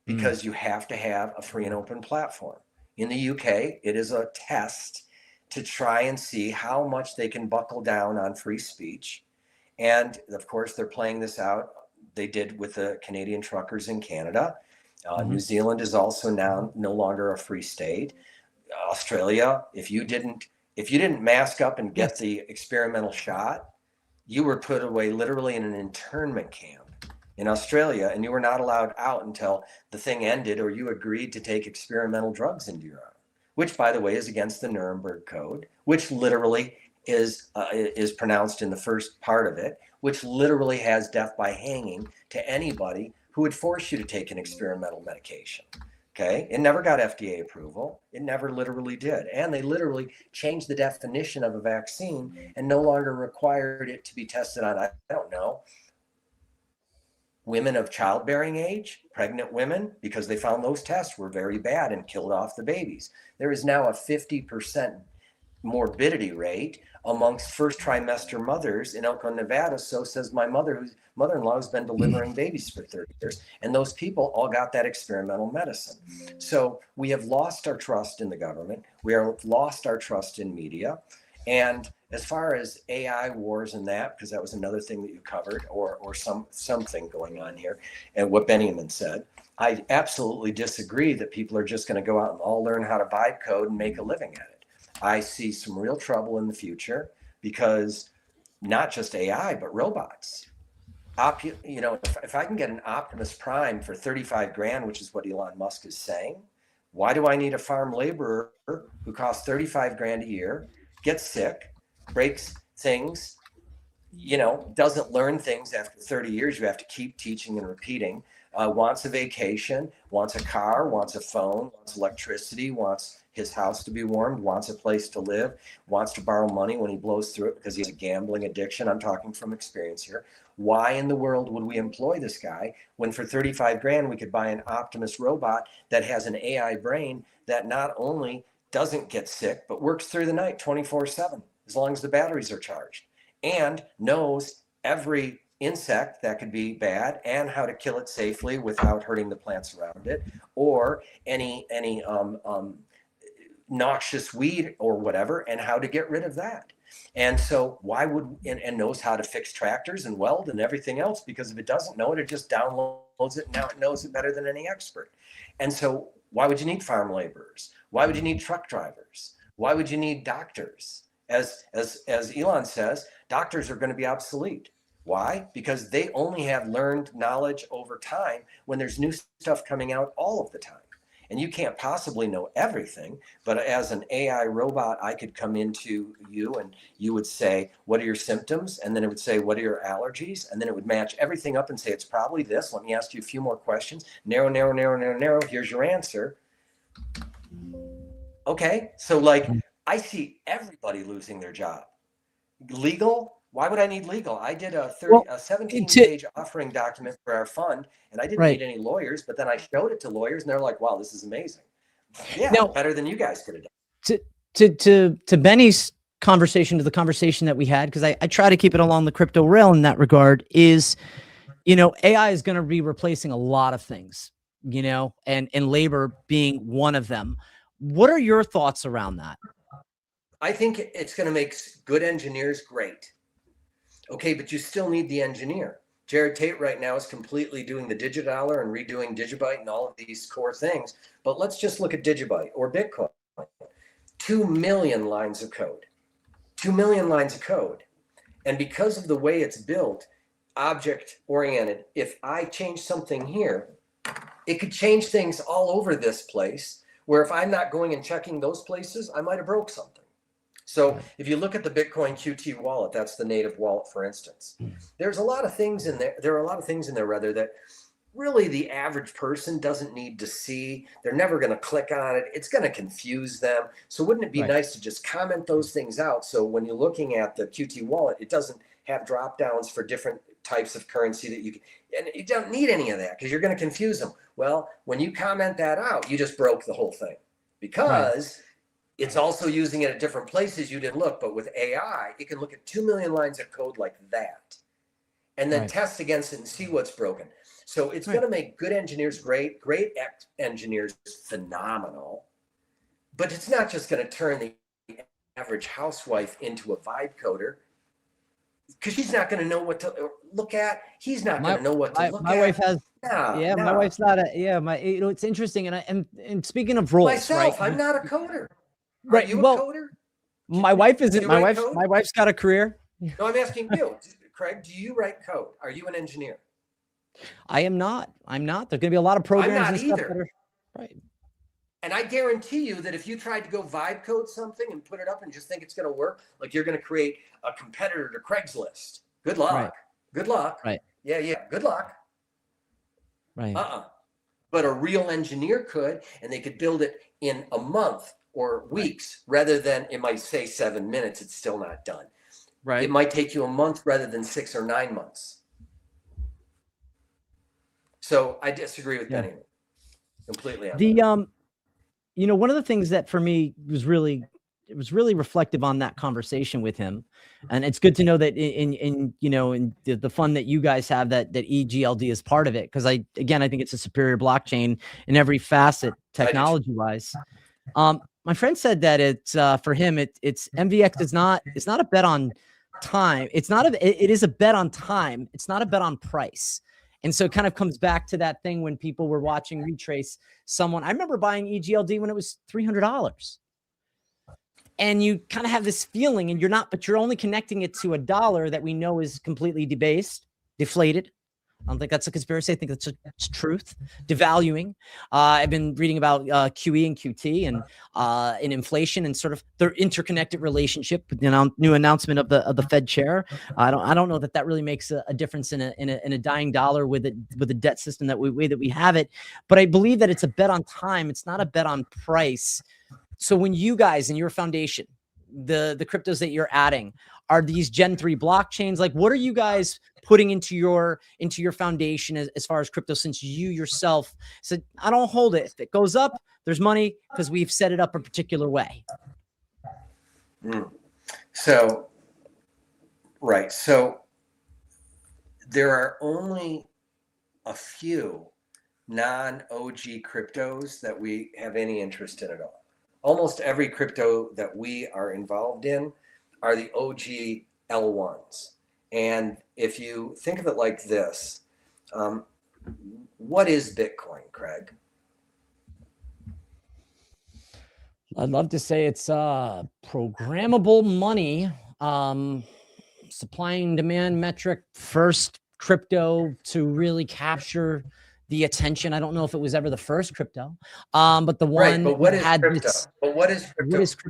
because you have to have a free and open platform. In the UK, it is a test to try and see how much they can buckle down on free speech. And of course, they're playing this out. They did with the Canadian truckers in Canada. New Zealand is also now no longer a free state. Australia, if you didn't mask up and get the experimental shot, you were put away literally in an internment camp in Australia, and you were not allowed out until the thing ended or you agreed to take experimental drugs into your arm, which, by the way, is against the Nuremberg Code, which literally is pronounced in the first part of it, which literally has death by hanging to anybody who would force you to take an experimental medication. Okay. It never got FDA approval. It never literally did. And they literally changed the definition of a vaccine and no longer required it to be tested on, I don't know, women of childbearing age, pregnant women, because they found those tests were very bad and killed off the babies. There is now a 50% morbidity rate amongst first trimester mothers in Elko, Nevada. So says my mother-in-law has been delivering babies for 30 years. And those people all got that experimental medicine. So we have lost our trust in the government. We have lost our trust in media. And as far as AI wars and that, because that was another thing that you covered, or something going on here, and what Benjamin said, I absolutely disagree that people are just going to go out and all learn how to vibe code and make a living at it. I see some real trouble in the future because not just AI, but robots. If I can get an Optimus Prime for 35 grand, which is what Elon Musk is saying, why do I need a farm laborer who costs 35 grand a year, gets sick, breaks things, doesn't learn things after 30 years? You have to keep teaching and repeating, wants a vacation, wants a car, wants a phone, wants electricity, wants his house to be warmed, wants a place to live, wants to borrow money when he blows through it because he has a gambling addiction. I'm talking from experience here. Why in the world would we employ this guy when for 35 grand we could buy an Optimus robot that has an AI brain that not only doesn't get sick, but works through the night 24/7, as long as the batteries are charged, and knows every insect that could be bad and how to kill it safely without hurting the plants around it, or any noxious weed or whatever, and how to get rid of that. And so why would, and knows how to fix tractors and weld and everything else, because if it doesn't know it, it just downloads it. Now it knows it better than any expert. And so why would you need farm laborers? Why would you need truck drivers? Why would you need doctors? As Elon says, doctors are going to be obsolete. Why? Because they only have learned knowledge over time when there's new stuff coming out all of the time. And you can't possibly know everything, but as an AI robot, I could come into you and you would say, what are your symptoms? And then it would say, what are your allergies? And then it would match everything up and say, it's probably this. Let me ask you a few more questions. Narrow. Here's your answer. Okay. So I see everybody losing their job. Legal? Why would I need legal? I did a 17-page offering document for our fund, and I didn't need any lawyers, but then I showed it to lawyers, and they're like, wow, this is amazing. Yeah, now, better than you guys could have done. To Benny's conversation, to the conversation that we had, because I try to keep it along the crypto rail in that regard, is, AI is going to be replacing a lot of things, and labor being one of them. What are your thoughts around that? I think it's going to make good engineers great. Okay, but you still need the engineer. Jared Tate right now is completely doing the Digidollar and redoing Digibyte and all of these core things. But let's just look at Digibyte or Bitcoin. 2 million lines of code. 2 million lines of code. And because of the way it's built, object-oriented, if I change something here, it could change things all over this place, where if I'm not going and checking those places, I might have broke something. So if you look at the Bitcoin QT wallet, that's the native wallet, for instance, there's a lot of things in there. There are a lot of things in there, rather, that really the average person doesn't need to see. They're never going to click on it. It's going to confuse them. So wouldn't it be nice to just comment those things out? So when you're looking at the QT wallet, it doesn't have drop downs for different types of currency that you can, and you don't need any of that because you're going to confuse them. Well, when you comment that out, you just broke the whole thing, because it's also using it at different places you didn't look. But with AI, it can look at 2 million lines of code like that and then test against it and see what's broken. So it's going to make good engineers great engineers phenomenal. But it's not just going to turn the average housewife into a vibe coder, because she's not going to know what to look at. He's not going to know what to look at. My wife has, my wife's not it's interesting. And speaking of roles, myself, I'm not a coder. Right. Are you a coder? My wife isn't. My wife's got a career. No, I'm asking you, Craig, do you write code? Are you an engineer? I am not. I'm not. There's going to be a lot of programs I'm not and stuff either. that are, right. And I guarantee you that if you tried to go vibe code something and put it up and just think it's going to work, like you're going to create a competitor to Craigslist. Good luck. Right. Good luck. Right. Yeah. Good luck. Right. But a real engineer could, and they could build it in a month or weeks rather than, it might say 7 minutes, it's still not done. Right. It might take you a month rather than 6 or 9 months. So I disagree with Benjamin completely on that. You know, one of the things that for me was really, it was really reflective on that conversation with him. And it's good to know that in you know, in the fun that you guys have, that EGLD is part of it. Cause I think it's a superior blockchain in every facet, technology wise. My friend said that it's for him, it's MVX is not, it's not a bet on time. It is a bet on time. It's not a bet on price. And so it kind of comes back to that thing when people were watching Retrace someone. I remember buying EGLD when it was $300. And you kind of have this feeling, and you're only connecting it to a dollar that we know is completely debased, deflated. I don't think that's a conspiracy. I think that's truth. Devaluing. I've been reading about QE and QT and inflation and sort of their interconnected relationship. You know, new announcement of the Fed chair. I don't know that really makes a difference in a dying dollar with a debt system that we have it. But I believe that it's a bet on time. It's not a bet on price. So when you guys in your foundation, the cryptos that you're adding are these Gen 3 blockchains, like what are you guys putting into your foundation as far as crypto, since you yourself said, I don't hold it. If it goes up, there's money because we've set it up a particular way. So, right. So there are only a few non-OG cryptos that we have any interest in at all. Almost every crypto that we are involved in are the OG L1s. And if you think of it like this, what is Bitcoin, Craig? I'd love to say it's programmable money, supply and demand metric, first crypto to really capture the attention. I don't know if it was ever the first crypto, but the one. Right, but what is crypto?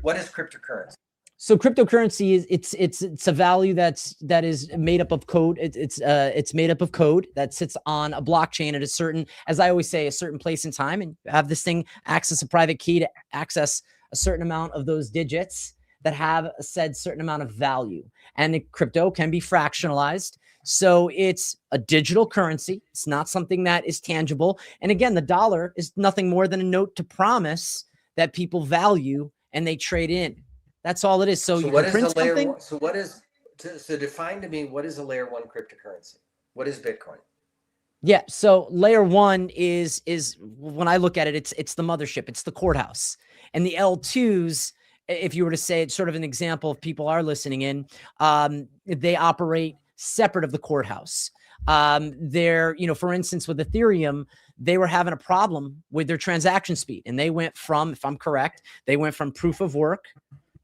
What is cryptocurrency? So cryptocurrency is it's a value that is made up of code. It's made up of code that sits on a blockchain at a certain, as I always say, a certain place in time, and have this thing access a private key to access a certain amount of those digits that have a said certain amount of value. And the crypto can be fractionalized. So it's a digital currency. It's not something that is tangible. And again, the dollar is nothing more than a note to promise that people value and they trade in. That's all it is. So you can print something. So define to me, what is a layer one cryptocurrency? What is Bitcoin? Yeah. So layer one is when I look at it, it's the mothership, it's the courthouse. And the L2s, if you were to say it's sort of an example, if people are listening in, they operate separate of the courthouse. They're, you know, for instance, with Ethereum, they were having a problem with their transaction speed. And they went from, if I'm correct, they went from proof of work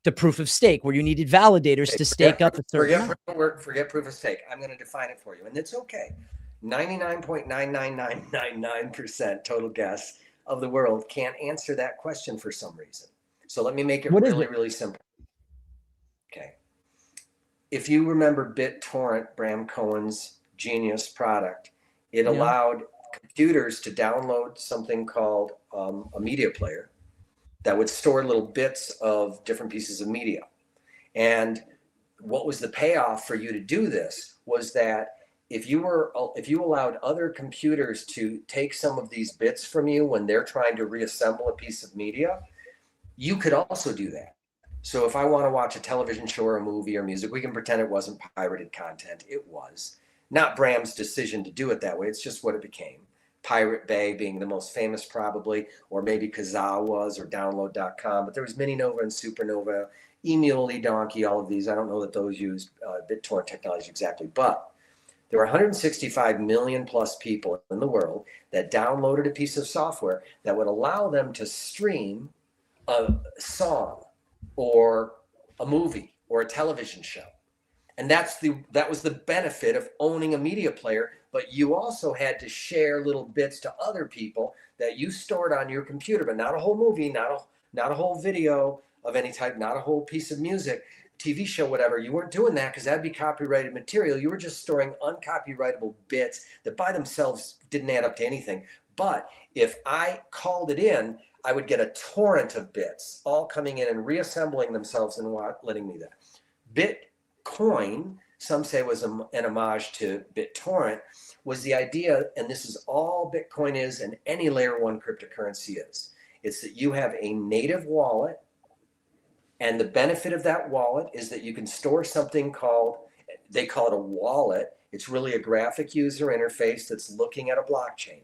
to proof of stake, where you needed validators to stake up a certain forget proof of stake. I'm going to define it for you. And it's okay. 99.99999% total guess of the world can't answer that question for some reason. So let me make it really simple. Okay. If you remember BitTorrent, Bram Cohen's genius product, it allowed computers to download something called a media player that would store little bits of different pieces of media. And what was the payoff for you to do this was that if you allowed other computers to take some of these bits from you when they're trying to reassemble a piece of media, you could also do that. So if I want to watch a television show or a movie or music, we can pretend it wasn't pirated content. It was. Not Bram's decision to do it that way. It's just what it became. Pirate Bay being the most famous probably, or maybe Kazaa was, or download.com. But there was Mininova and Supernova, eMule, eDonkey, all of these. I don't know that those used BitTorrent technology exactly, but there were 165 million plus people in the world that downloaded a piece of software that would allow them to stream a song or a movie or a television show. And that was the benefit of owning a media player, but you also had to share little bits to other people that you stored on your computer, but not a whole movie, not a whole video of any type, not a whole piece of music. TV show, whatever, you weren't doing that because that'd be copyrighted material. You were just storing uncopyrightable bits that by themselves didn't add up to anything. But if I called it in, I would get a torrent of bits all coming in and reassembling themselves and letting me that. Bitcoin, some say was an homage to BitTorrent, was the idea, and this is all Bitcoin is and any layer one cryptocurrency is. It's that you have a native wallet, and the benefit of that wallet is that you can store something called, they call it a wallet. It's really a graphic user interface that's looking at a blockchain.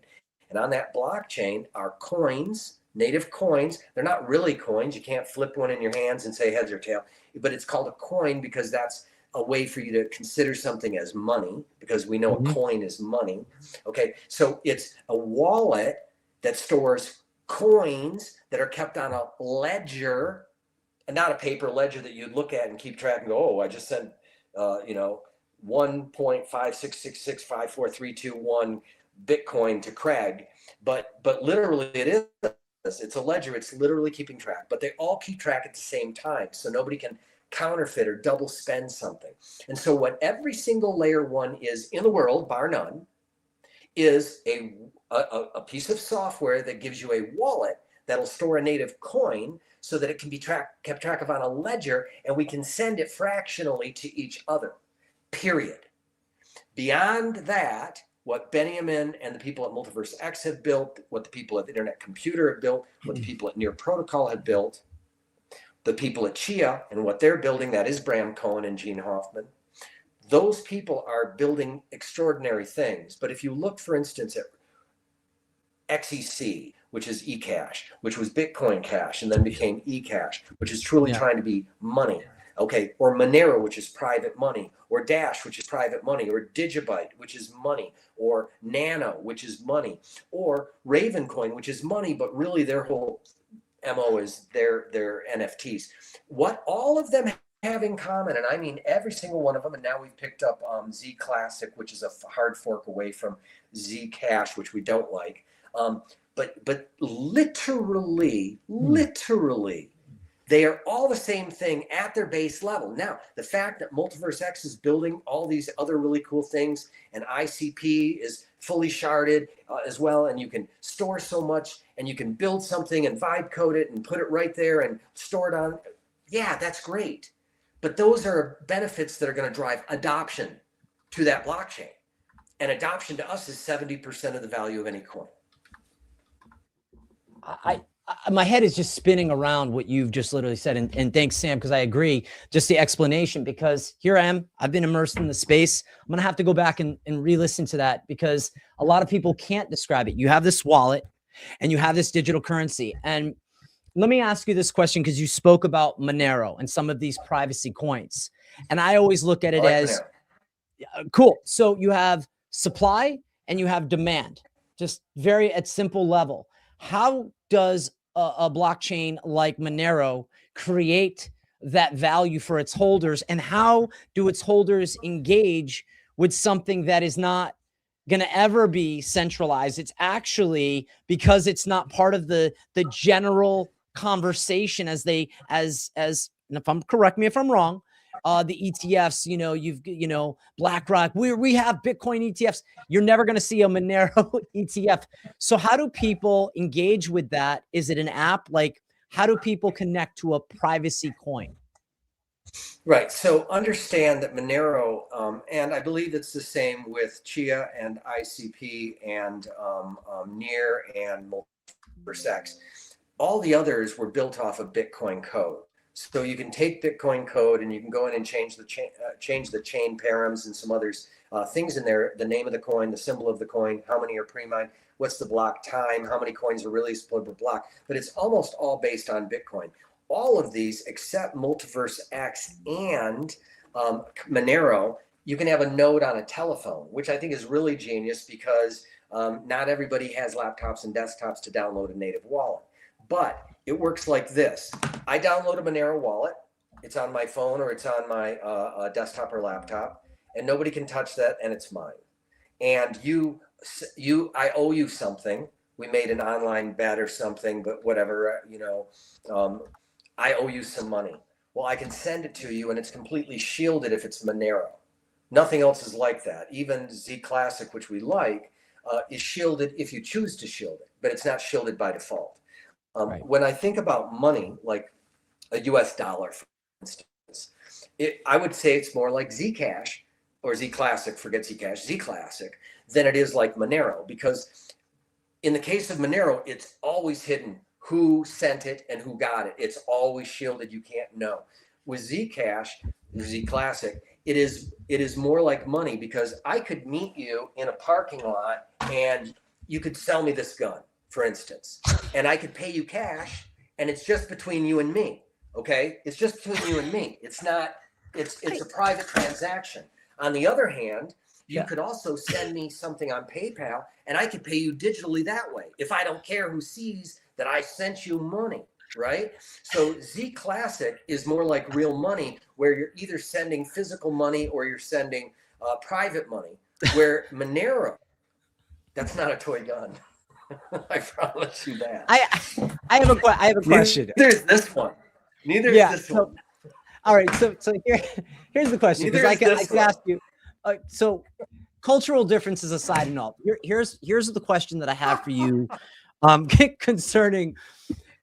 And on that blockchain are coins, native coins. They're not really coins. You can't flip one in your hands and say heads or tail, but it's called a coin because that's a way for you to consider something as money, because we know a coin is money. Okay, so it's a wallet that stores coins that are kept on a ledger, and not a paper ledger that you'd look at and keep track and go, oh, I just sent, 1.566654321 Bitcoin to Craig, but literally it is. It's a ledger. It's literally keeping track, but they all keep track at the same time, so nobody can counterfeit or double spend something. And so what every single layer one is in the world, bar none, is a piece of software that gives you a wallet that'll store a native coin so that it can be kept track of on a ledger, and we can send it fractionally to each other, period. Beyond that, what Benjamin and the people at Multiverse X have built, what the people at the Internet Computer have built, what the people at Near Protocol have built, the people at Chia and what they're building, that is Bram Cohen and Gene Hoffman, those people are building extraordinary things. But if you look, for instance, at XEC, which is eCash, which was Bitcoin Cash and then became eCash, which is truly trying to be money. Okay, or Monero, which is private money, or Dash, which is private money, or Digibyte, which is money, or Nano, which is money, or Ravencoin, which is money, but really their whole MO is their NFTs. What all of them have in common, and I mean every single one of them, and now we've picked up Z Classic, which is a hard fork away from Zcash, which we don't like. But literally, they are all the same thing at their base level. Now, the fact that Multiverse X is building all these other really cool things, and ICP is fully sharded as well, and you can store so much, and you can build something and vibe code it and put it right there and store it on. Yeah, that's great. But those are benefits that are going to drive adoption to that blockchain. And adoption to us is 70% of the value of any coin. My head is just spinning around what you've just literally said. And thanks, Sam, because I agree. Just the explanation, because here I am. I've been immersed in the space. I'm going to have to go back and re-listen to that, because a lot of people can't describe it. You have this wallet and you have this digital currency. And let me ask you this question, because you spoke about Monero and some of these privacy coins. And I always look at it as cool. So you have supply and you have demand, just very at simple level. How does a blockchain like Monero create that value for its holders, and how do its holders engage with something that is not going to ever be centralized? It's actually, because it's not part of the general conversation and if correct me if I'm wrong, the ETFs, BlackRock, we have Bitcoin ETFs. You're never going to see a Monero ETF. So how do people engage with that? Is it an app? Like, how do people connect to a privacy coin? Right. So understand that Monero, and I believe it's the same with Chia and ICP and Near and Multiverse X. All the others were built off of Bitcoin code. So you can take Bitcoin code and you can go in and change the chain params and some others things in there, the name of the coin, the symbol of the coin, how many are pre-mined, what's the block time, how many coins are really split per block. But it's almost all based on Bitcoin. All of these, except Multiverse X and Monero, you can have a node on a telephone, which I think is really genius, because not everybody has laptops and desktops to download a native wallet. But it works like this. I download a Monero wallet. It's on my phone or it's on my desktop or laptop, and nobody can touch that, and it's mine. And I owe you something. We made an online bet or something, but whatever, I owe you some money. Well, I can send it to you and it's completely shielded if it's Monero. Nothing else is like that. Even Z Classic, which we like, is shielded if you choose to shield it, but it's not shielded by default. Right. When I think about money, like a US dollar, for instance, I would say it's more like Zcash or Z Classic, forget Zcash, Z Classic, than it is like Monero. Because in the case of Monero, it's always hidden who sent it and who got it. It's always shielded. You can't know. With Zcash, Z Classic, it is more like money, because I could meet you in a parking lot and you could sell me this gun, for instance, and I could pay you cash, and it's just between you and me. Okay, it's just between you and me. It's not. It's a private transaction. On the other hand, you could also send me something on PayPal, and I could pay you digitally that way if I don't care who sees that I sent you money, right? So Z Classic is more like real money, where you're either sending physical money or you're sending private money. Where Monero, that's not a toy gun. I promise you that. I have a question. There's this one. Neither is this one. All right, so here's the question, because I could ask you. So, cultural differences aside and all, here's the question that I have for you, concerning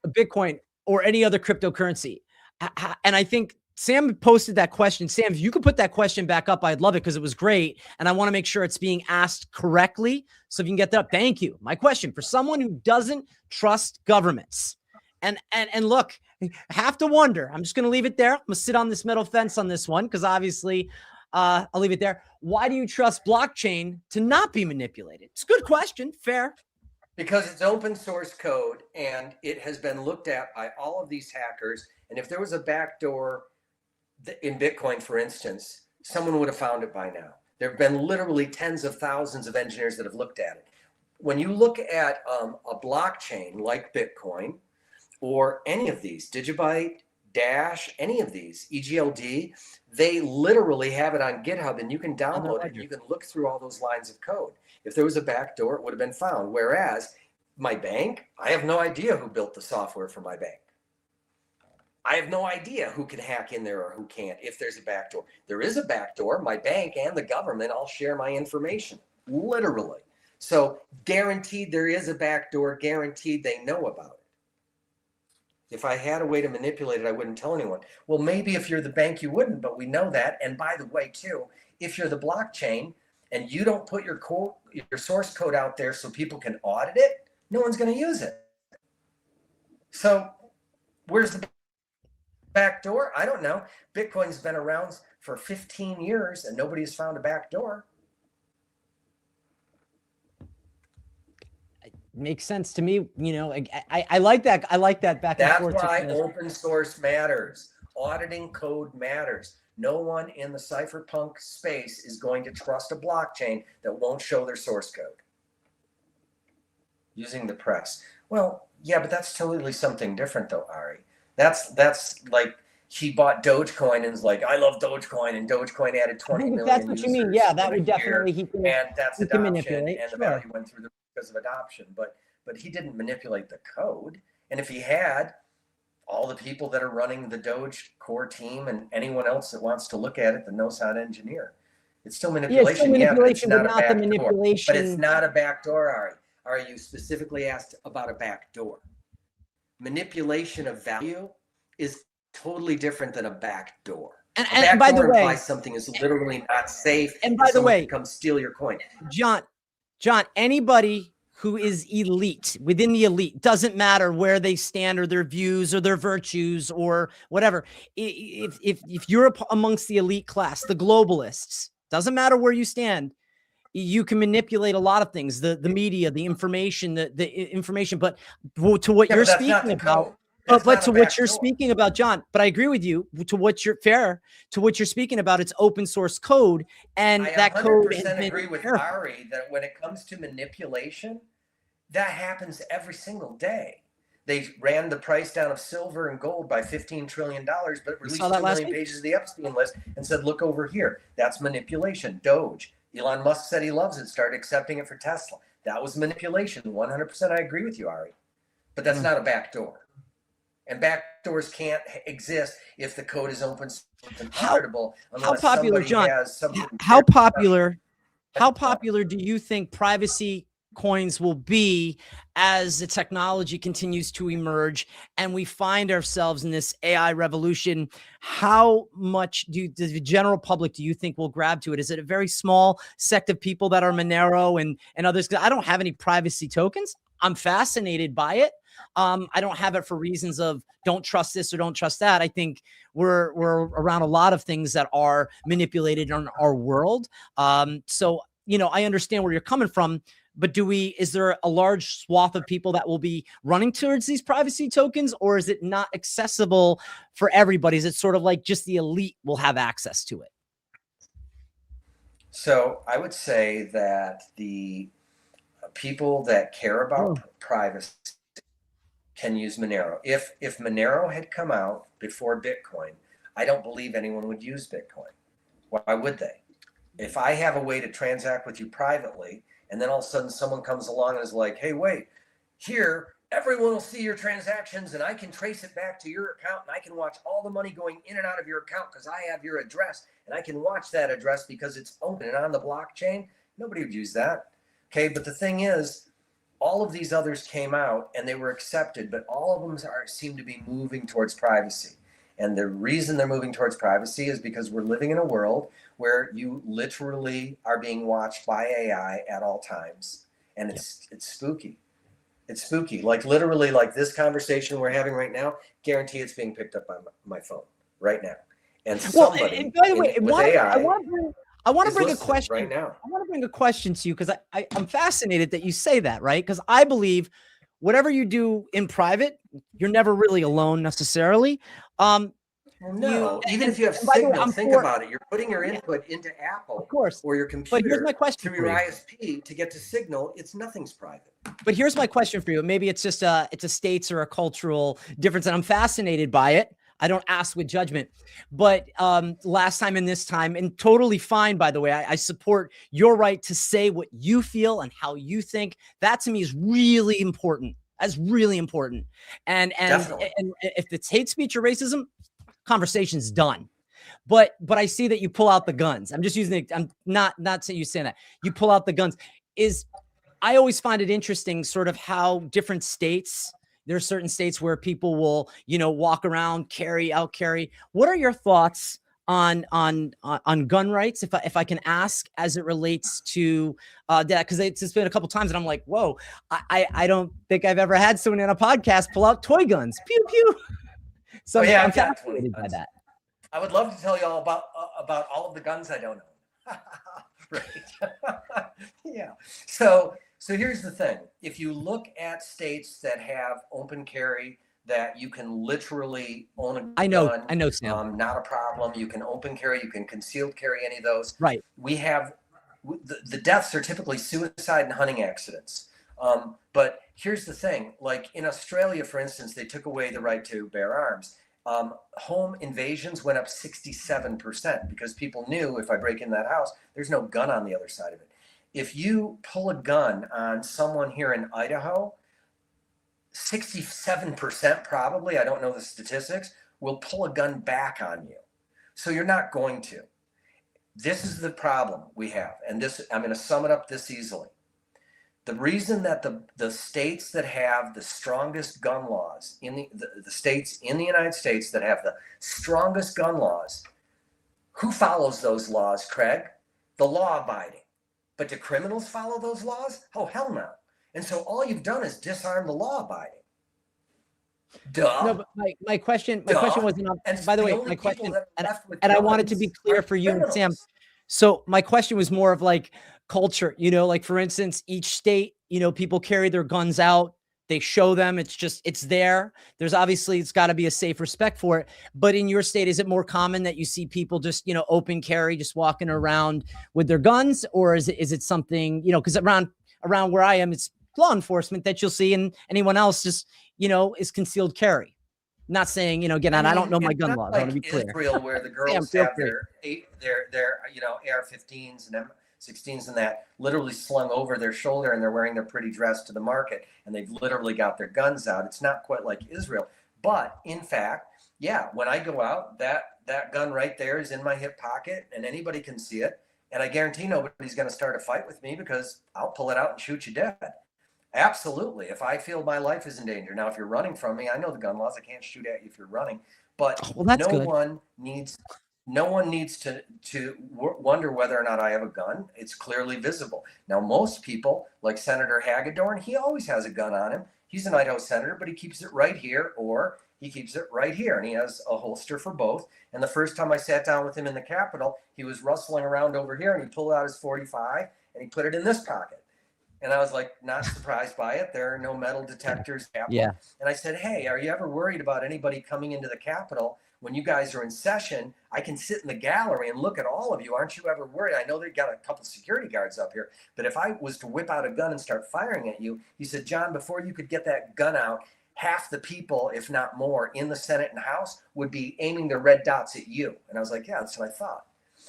Bitcoin or any other cryptocurrency. And I think Sam posted that question. Sam, if you could put that question back up, I'd love it, because it was great, and I want to make sure it's being asked correctly. So if you can get that up, thank you. My question for someone who doesn't trust governments, and look, I have to wonder. I'm just going to leave it there. I'm going to sit on this metal fence on this one, because obviously, I'll leave it there. Why do you trust blockchain to not be manipulated? It's a good question. Fair. Because it's open source code, and it has been looked at by all of these hackers. And if there was a backdoor in Bitcoin, for instance, someone would have found it by now. There have been literally tens of thousands of engineers that have looked at it. When you look at a blockchain like Bitcoin or any of these, Digibyte, Dash, any of these, EGLD, they literally have it on GitHub, and you can download it. You can look through all those lines of code. If there was a backdoor, it would have been found. Whereas my bank, I have no idea who built the software for my bank. I have no idea who can hack in there or who can't. If there's a backdoor, there is a backdoor. My bank and the government all share my information, literally. So guaranteed there is a backdoor, guaranteed they know about it. If I had a way to manipulate it, I wouldn't tell anyone. Well, maybe if you're the bank, you wouldn't, but we know that. And by the way, too, if you're the blockchain and you don't put your source code out there so people can audit it, no one's going to use it. So where's the back door? I don't know. Bitcoin's been around for 15 years and nobody's found a back door. Makes sense to me. You know, I like that. I like that back and forth. That's why open source matters. Auditing code matters. No one in the cypherpunk space is going to trust a blockchain that won't show their source code. Using the press. Well, yeah, but that's totally something different though, Ari. That's like he bought Dogecoin and was like, I love Dogecoin, and Dogecoin added 20 million. That's what you mean. Yeah, that would definitely and that's adoption, and the value went through because of adoption. But he didn't manipulate the code. And if he had, all the people that are running the Doge core team and anyone else that wants to look at it that knows how to engineer, it's still manipulation. Yeah, but it's not the manipulation. But it's not a backdoor, Ari. Are you specifically asked about a backdoor? Manipulation of value is totally different than a backdoor. And by the way, implies something is literally not safe. And by the way, come steal your coin. John, anybody who is elite, within the elite, doesn't matter where they stand or their views or their virtues or whatever. If you're amongst the elite class, the globalists, doesn't matter where you stand, you can manipulate a lot of things, the media, the information, the information. But to what you're speaking about, but to what you're speaking about, John, but I agree with you, to what you're speaking about, it's open source code, and that code has been agree with Ari that when it comes to manipulation, that happens every single day. They ran the price down of silver and gold by $15 trillion, but released 2 million pages of the Epstein list and said, look over here. That's manipulation. Doge. Elon Musk said he loves it, started accepting it for Tesla. That was manipulation. 100% I agree with you, Ari. But that's not a backdoor. And backdoors can't exist if the code is open source and How auditable, how unless popular, somebody John? has something. How popular do you think privacy coins will be as the technology continues to emerge and we find ourselves in this AI revolution? How much does the general public, do you think, will grab to it? Is it a very small sect of people that are Monero and others? 'Cause I don't have any privacy tokens. I'm fascinated by it. I don't have it for reasons of don't trust this or don't trust that. I think we're around a lot of things that are manipulated in our world. So, I understand where you're coming from, but is there a large swath of people that will be running towards these privacy tokens, or is it not accessible for everybody? Is it sort of like just the elite will have access to it? So I would say that the people that care about privacy can use Monero. If Monero had come out before Bitcoin, I don't believe anyone would use Bitcoin. Why would they? If I have a way to transact with you privately, and then all of a sudden someone comes along and is like, hey, wait, here, everyone will see your transactions and I can trace it back to your account and I can watch all the money going in and out of your account because I have your address and I can watch that address because it's open and on the blockchain, nobody would use that. Okay, but the thing is, all of these others came out and they were accepted, but all of them seem to be moving towards privacy. And the reason they're moving towards privacy is because we're living in a world where you literally are being watched by AI at all times. And it's spooky. It's spooky. Like literally, like this conversation we're having right now, guarantee it's being picked up by my phone right now. And somebody and by the way, with AI I want to bring a question right now. I want to bring a question to you because I'm fascinated that you say that, right? Because I believe whatever you do in private, you're never really alone necessarily. No, even if you have Signal, think about it. You're putting your input into Apple, of course, or your computer, but here's my question through your ISP to get to Signal. Nothing's private. But here's my question for you. Maybe it's just it's a states or a cultural difference, and I'm fascinated by it. I don't ask with judgment, but last time and this time, and totally fine, by the way, I support your right to say what you feel and how you think. That to me is really important. That's really important. And if it's hate speech or racism, conversation's done. But I see that you pull out the guns. I'm just using it. I'm not saying you saying that. You pull out the guns. I always find it interesting sort of how different states, there are certain states where people will, walk around, carry. What are your thoughts on gun rights, if I can ask, as it relates to that? Because it's been a couple times and I'm like, whoa, I don't think I've ever had someone in a podcast pull out toy guns. Pew, pew. So I'm fascinated by that. I would love to tell you all about all of the guns I don't own. Right. Yeah. So here's the thing. If you look at states that have open carry, that you can literally own a gun. I know, Sam. Not a problem. You can open carry, you can concealed carry any of those. Right. We have the deaths are typically suicide and hunting accidents. But here's the thing, like in Australia, for instance, they took away the right to bear arms. Home invasions went up 67% because people knew if I break in that house, there's no gun on the other side of it. If you pull a gun on someone here in Idaho, 67% probably, I don't know the statistics, will pull a gun back on you. So you're not going to. This is the problem we have. And this, I'm going to sum it up this easily. The reason that the states that have the strongest gun laws, in the states in the United States that have the strongest gun laws, who follows those laws, Craig? The law abiding. But do criminals follow those laws? Oh, hell no. And so all you've done is disarm the law abiding. Duh. No, but my question wasn't on, by the way, my question, and I wanted to be clear for you and Sam. So my question was more of like culture, like for instance, each state, people carry their guns out, they show them, it's there. There's obviously, it's got to be a safe respect for it. But in your state, is it more common that you see people just, open carry, just walking around with their guns? Or is it something, because around where I am, it's law enforcement that you'll see, and anyone else just, is concealed carry. Not saying, again, and I don't know my gun laws. I want to be clear. Israel, where the girls have their AR-15s and M16s and that literally slung over their shoulder, and they're wearing their pretty dress to the market, and they've literally got their guns out. It's not quite like Israel, But in fact, yeah, when I go out, that gun right there is in my hip pocket, and anybody can see it. And I guarantee nobody's going to start a fight with me because I'll pull it out and shoot you dead. Absolutely. If I feel my life is in danger. Now, if you're running from me, I know the gun laws. I can't shoot at you if you're running. But Well, that's good. no one needs to wonder whether or not I have a gun. It's clearly visible. Now, most people, like Senator Hagedorn, he always has a gun on him. He's an Idaho senator, but he keeps it right here, or he keeps it right here, and he has a holster for both. And the first time I sat down with him in the Capitol, he was rustling around over here, and he pulled out his 45 and he put it in this pocket. And I was like, not surprised by it. There are no metal detectors. Yeah. And I said, hey, are you ever worried about anybody coming into the Capitol when you guys are in session? I can sit in the gallery and look at all of you. Aren't you ever worried? I know they've got a couple security guards up here, but if I was to whip out a gun and start firing at you, he said, John, before you could get that gun out, half the people, if not more, in the Senate and House would be aiming their red dots at you. And I was like, yeah, that's what I thought.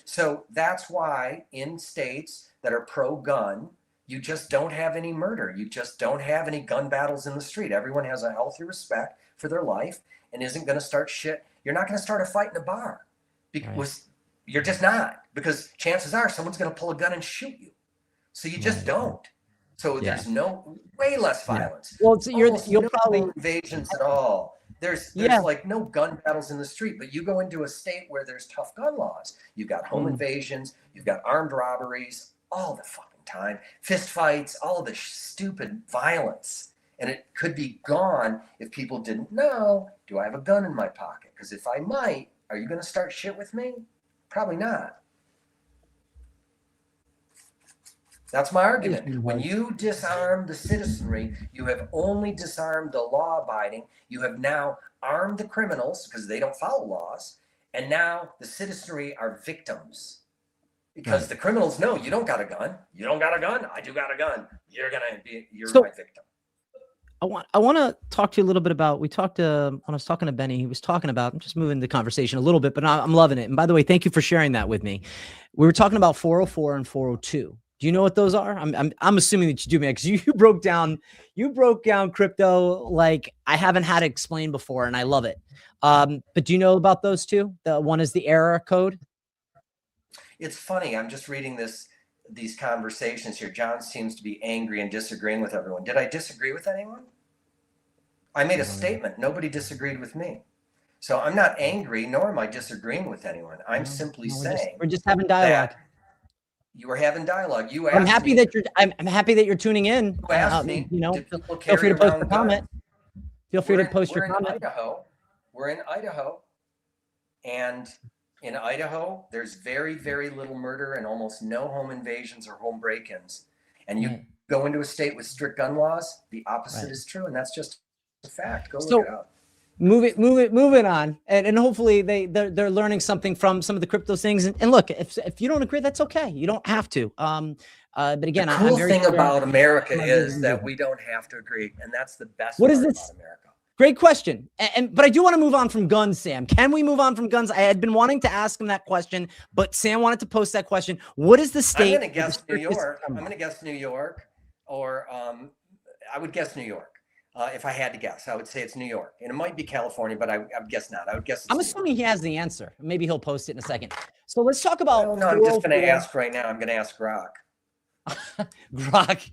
So that's why in states that are pro-gun, you just don't have any murder. You just don't have any gun battles in the street. Everyone has a healthy respect for their life and isn't going to start shit. You're not going to start a fight in a bar because you're just not, because chances are someone's going to pull a gun and shoot you. So you just don't. So there's way less violence. Well, you'll no probably invasions at all. There's like no gun battles in the street, but you go into a state where there's tough gun laws. You've got home invasions, you've got armed robberies, all the fucking time, fist fights, all the stupid violence. And it could be gone if people didn't know, do I have a gun in my pocket? Because if I might, are you going to start shit with me? Probably not. That's my argument. When you disarm the citizenry, you have only disarmed the law-abiding. You have now armed the criminals because they don't follow laws. And now the citizenry are victims. Because the criminals know you don't got a gun. You don't got a gun. I do got a gun. You're my victim. I want to talk to you a little bit about, when I was talking to Benny, he was talking about, I'm just moving the conversation a little bit, but I'm loving it. And by the way, thank you for sharing that with me. We were talking about 404 and 402. Do you know what those are? I'm assuming that you do, man, because you broke down crypto like I haven't had it explained before, and I love it. But do you know about those two? The one is the error code. It's funny. I'm just reading these conversations here. John seems to be angry and disagreeing with everyone. Did I disagree with anyone? I made a statement. Nobody disagreed with me. So I'm not angry, nor am I disagreeing with anyone. I'm simply saying we're just having dialogue. You were having dialogue. You asked I'm happy that you're tuning in. You asked me. Feel free to post a comment. Feel free to post your comment. We're in Idaho, and in Idaho, there's very, very little murder and almost no home invasions or home break-ins. And you go into a state with strict gun laws, the opposite is true, and that's just a fact. Go look it up. Moving on, and hopefully they're learning something from some of the crypto things. And look, if you don't agree, that's okay. You don't have to. But again, the cool thing about America is that we don't have to agree, and that's the best part about America. Great question. But I do want to move on from guns, Sam. Can we move on from guns? I had been wanting to ask him that question, but Sam wanted to post that question. What is the state? I'm going to guess New York. I'm going to guess New York, or I would guess New York. If I had to guess, I would say it's New York, and it might be California, but I would guess not. I would guess. I'm assuming he has the answer. Maybe he'll post it in a second. So let's talk about. No, I'm just going to ask right now. I'm going to ask Grok. Grok.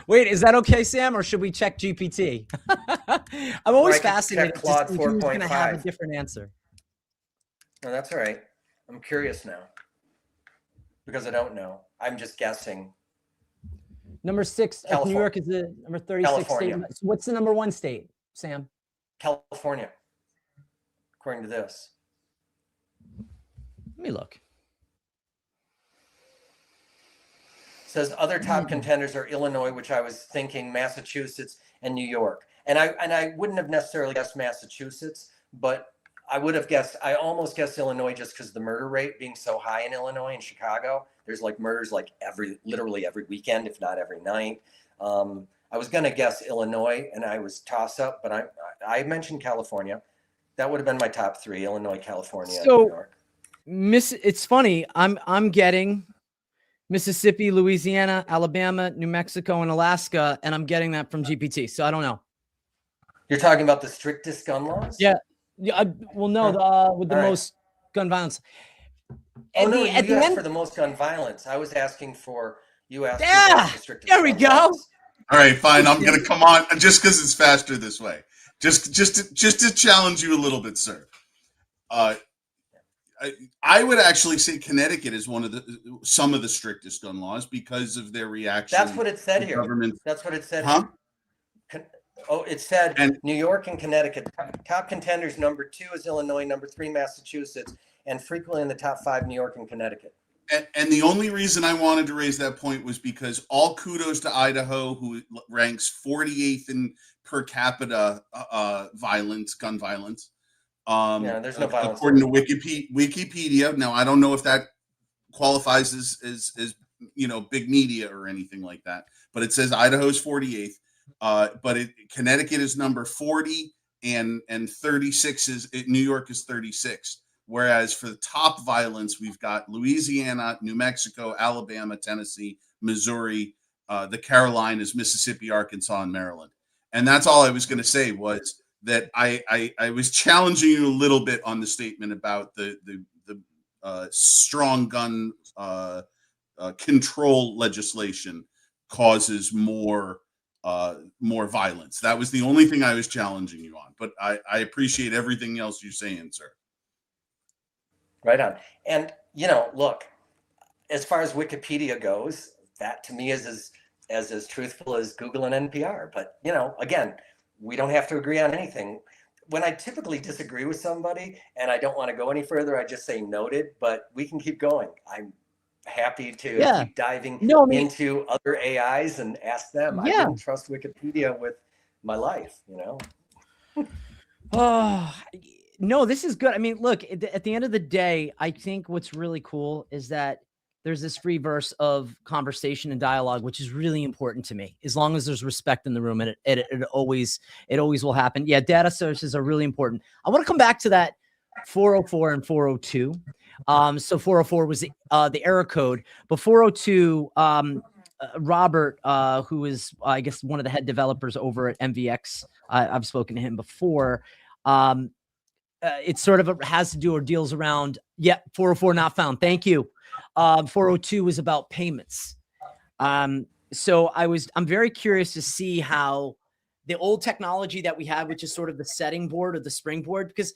Wait, is that okay, Sam, or should we check GPT? I'm always fascinated. Claude 4.5. Who's going to have a different answer? No, that's all right. I'm curious now because I don't know. I'm just guessing. Number 6, New York is the number 36 state. So what's the number 1 state, Sam? California, according to this. Let me look. Says other top contenders are Illinois, which I was thinking Massachusetts and New York. And I wouldn't have necessarily guessed Massachusetts, but I would have guessed, I almost guessed Illinois just because the murder rate being so high in Illinois and Chicago. There's like murders like literally every weekend, if not every night. I was going to guess Illinois and I was toss up, but I mentioned California. That would have been my top 3, Illinois, California, and New York. It's funny. I'm getting Mississippi, Louisiana, Alabama, New Mexico, and Alaska, and I'm getting that from GPT. So I don't know. You're talking about the strictest gun laws? Yeah. Yeah. Well, no, with the most gun violence. Oh, no, you asked for the most gun violence. I was asking for, you asked Yeah, the strictest there we gun go. laws. All right, fine. I'm going to come on just because it's faster this way. Just to challenge you a little bit, sir. I would actually say Connecticut is some of the strictest gun laws because of their reaction. That's what it said here. Government. That's what it said. Huh? Oh, it said New York and Connecticut. Top contenders, number 2 is Illinois, number 3 Massachusetts, and frequently in the top 5 New York and Connecticut. And the only reason I wanted to raise that point was because all kudos to Idaho, who ranks 48th in per capita gun violence. Yeah, there's no violence. According to Wikipedia. Now, I don't know if that qualifies as big media or anything like that, but it says Idaho's 48th. But Connecticut is number 40 and 36 New York is 36. Whereas for the top violence, we've got Louisiana, New Mexico, Alabama, Tennessee, Missouri, the Carolinas, Mississippi, Arkansas, and Maryland. And that's all I was going to say was that I was challenging you a little bit on the statement about the strong gun control legislation causes more violence. That was the only thing I was challenging you on. But I appreciate everything else you're saying, sir. Right on. And, look, as far as Wikipedia goes, that to me is as truthful as Google and NPR. But, again, we don't have to agree on anything. When I typically disagree with somebody and I don't want to go any further, I just say noted, but we can keep going. I'm happy to keep diving into other AIs and ask them. I didn't trust Wikipedia with my life, Oh, no, this is good. I mean, look, at the end of the day, I think what's really cool is that there's this free verse of conversation and dialogue, which is really important to me, as long as there's respect in the room, and it always will happen. Yeah, data sources are really important. I want to come back to that 404 and 402. So 404 was the error code, but 402, Robert, who is, I guess, one of the head developers over at MVX, I've spoken to him before. It sort of has to do or deals around, 404 not found. Thank you. 402 is about payments. So I'm very curious to see how the old technology that we had, which is sort of the setting board or the springboard, because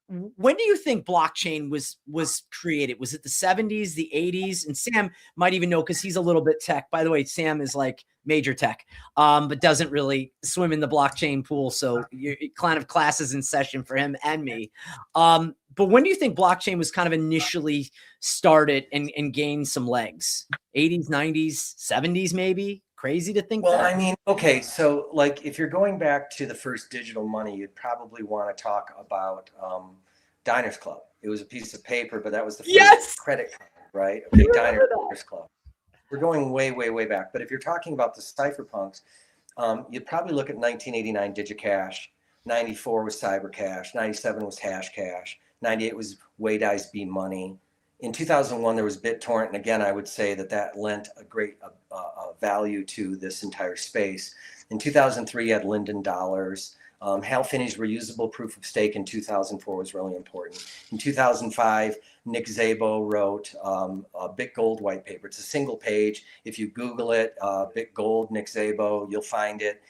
when do you think blockchain was created? Was it the 70s, the 80s? And Sam might even know because he's a little bit tech. By the way, Sam is like major tech, but doesn't really swim in the blockchain pool. So you're kind of classes in session for him and me. But when do you think blockchain was kind of initially started and gained some legs? 80s, 90s, 70s, maybe? Crazy to think Well, that. I mean, okay, so like if you're going back to the first digital money, you'd probably want to talk about Diners Club. It was a piece of paper, but that was the first credit card, right? Okay, Diners Club. We're going way, way, way back. But if you're talking about the cypherpunks, you'd probably look at 1989 DigiCash, 94 was CyberCash, 97 was Hashcash, 98 was Waydai's B-Money. In 2001, there was BitTorrent, and again, I would say that lent a great value to this entire space. In 2003, you had Linden Dollars. Hal Finney's reusable proof of stake in 2004 was really important. In 2005, Nick Szabo wrote a BitGold white paper. It's a single page. If you Google it, BitGold, Nick Szabo, you'll find it.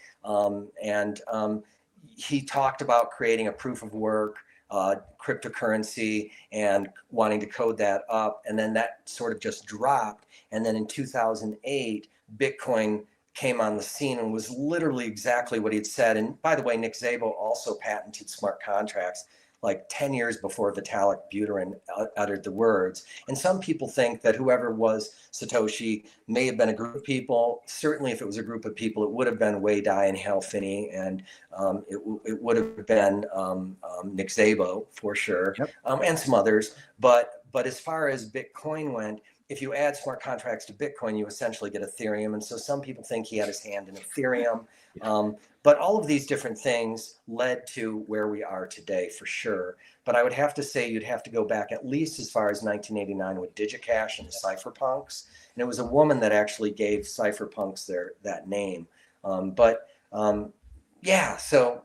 He talked about creating a proof of work, cryptocurrency, and wanting to code that up. And then that sort of just dropped. And then in 2008, Bitcoin came on the scene and was literally exactly what he'd said. And by the way, Nick Szabo also patented smart contracts like 10 years before Vitalik Buterin uttered the words. And some people think that whoever was Satoshi may have been a group of people. Certainly if it was a group of people, it would have been Wei Dai and Hal Finney, and it would have been Nick Szabo for sure, and some others. But as far as Bitcoin went, if you add smart contracts to Bitcoin, you essentially get Ethereum. And so some people think he had his hand in Ethereum. But all of these different things led to where we are today for sure. But I would have to say you'd have to go back at least as far as 1989 with DigiCash and the cypherpunks. And it was a woman that actually gave cypherpunks that name. So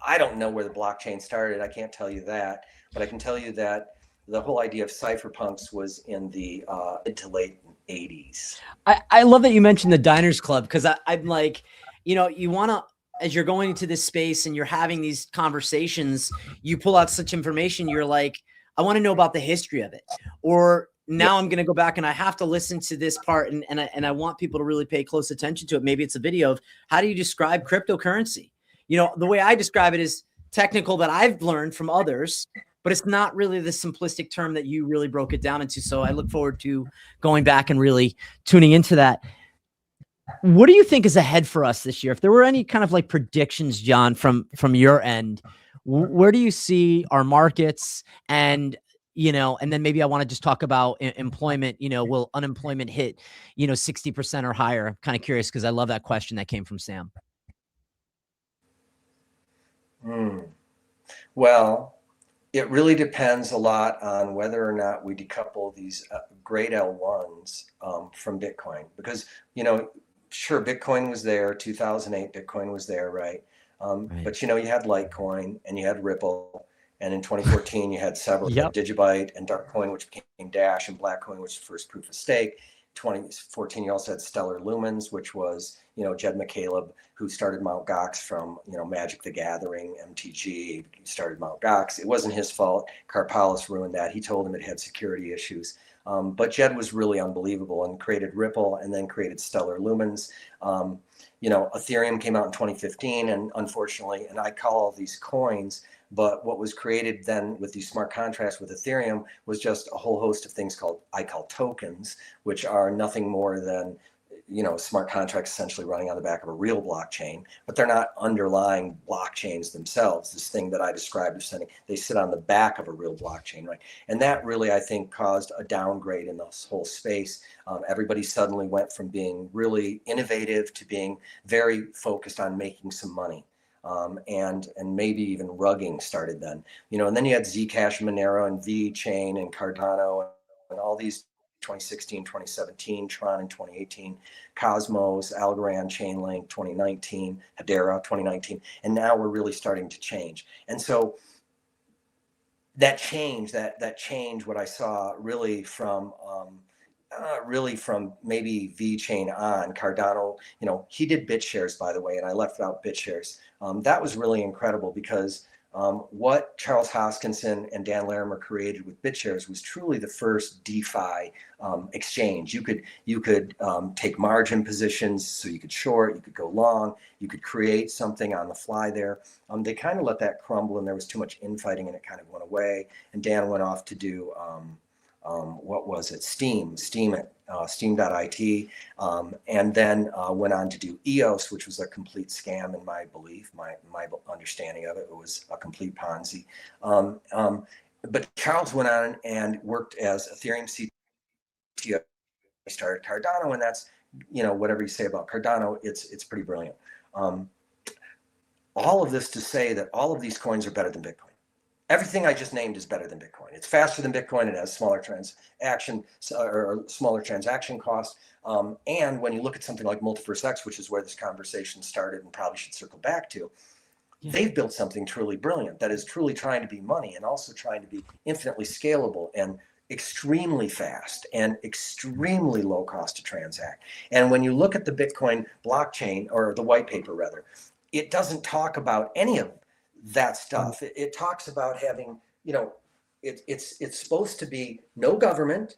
I don't know where the blockchain started. I can't tell you that, but I can tell you that the whole idea of cypherpunks was in the mid to late 80s. I love that you mentioned the Diners Club, because I'm like, you want to, as you're going into this space and you're having these conversations, you pull out such information. You're like, I want to know about the history of it. Or now I'm going to go back and I have to listen to this part. And I want people to really pay close attention to it. Maybe it's a video of how do you describe cryptocurrency? The way I describe it is technical that I've learned from others, but it's not really the simplistic term that you really broke it down into. So I look forward to going back and really tuning into that. What do you think is ahead for us this year? If there were any kind of like predictions, John, from your end, where do you see our markets? And then maybe I want to just talk about employment. Will unemployment hit 60% or higher? I'm kind of curious because I love that question that came from Sam. Well, it really depends a lot on whether or not we decouple these great L1s from Bitcoin, because, sure, Bitcoin was there, 2008, Bitcoin was there, right? Right. But, you had Litecoin and you had Ripple. And in 2014, you had several, Yep. Digibyte and Darkcoin, which became Dash, and Blackcoin, which was first proof of stake. 2014, you also had Stellar Lumens, which was, Jed McCaleb, who started Mt. Gox from, Magic the Gathering, MTG, started Mt. Gox. It wasn't his fault. Karpalus ruined that. He told him it had security issues. But Jed was really unbelievable and created Ripple and then created Stellar Lumens. Ethereum came out in 2015, and unfortunately, and I call all these coins, but what was created then with these smart contracts with Ethereum was just a whole host of things I call tokens, which are nothing more than, smart contracts essentially running on the back of a real blockchain, but they're not underlying blockchains themselves. This thing that I described of they sit on the back of a real blockchain, right? And that really, I think, caused a downgrade in this whole space. Everybody suddenly went from being really innovative to being very focused on making some money. And maybe even rugging started then, and then you had Zcash, Monero, and VeChain, and Cardano, and all these 2016, 2017, Tron in 2018, Cosmos, Algorand, Chainlink 2019, Hedera 2019, and now we're really starting to change. And so that change, what I saw really from maybe VeChain on Cardano, he did BitShares, by the way, and I left out BitShares. That was really incredible because what Charles Hoskinson and Dan Larimer created with BitShares was truly the first DeFi exchange. You could take margin positions, so you could short, you could go long, you could create something on the fly there. They kind of let that crumble, and there was too much infighting, and it kind of went away. And Dan went off to do what was it? Steam at steam.it, and then went on to do EOS, which was a complete scam in my belief, my understanding of it. It was a complete Ponzi. But Charles went on and worked as Ethereum CTO. He started Cardano, and that's, whatever you say about Cardano, it's pretty brilliant. All of this to say that all of these coins are better than Bitcoin. Everything I just named is better than Bitcoin. It's faster than Bitcoin. It has smaller transaction costs. And when you look at something like Multiverse X, which is where this conversation started and probably should circle back to, they've built something truly brilliant that is truly trying to be money and also trying to be infinitely scalable and extremely fast and extremely low cost to transact. And when you look at the Bitcoin blockchain, or the white paper rather, it doesn't talk about any of that stuff. It talks about having, it's supposed to be no government,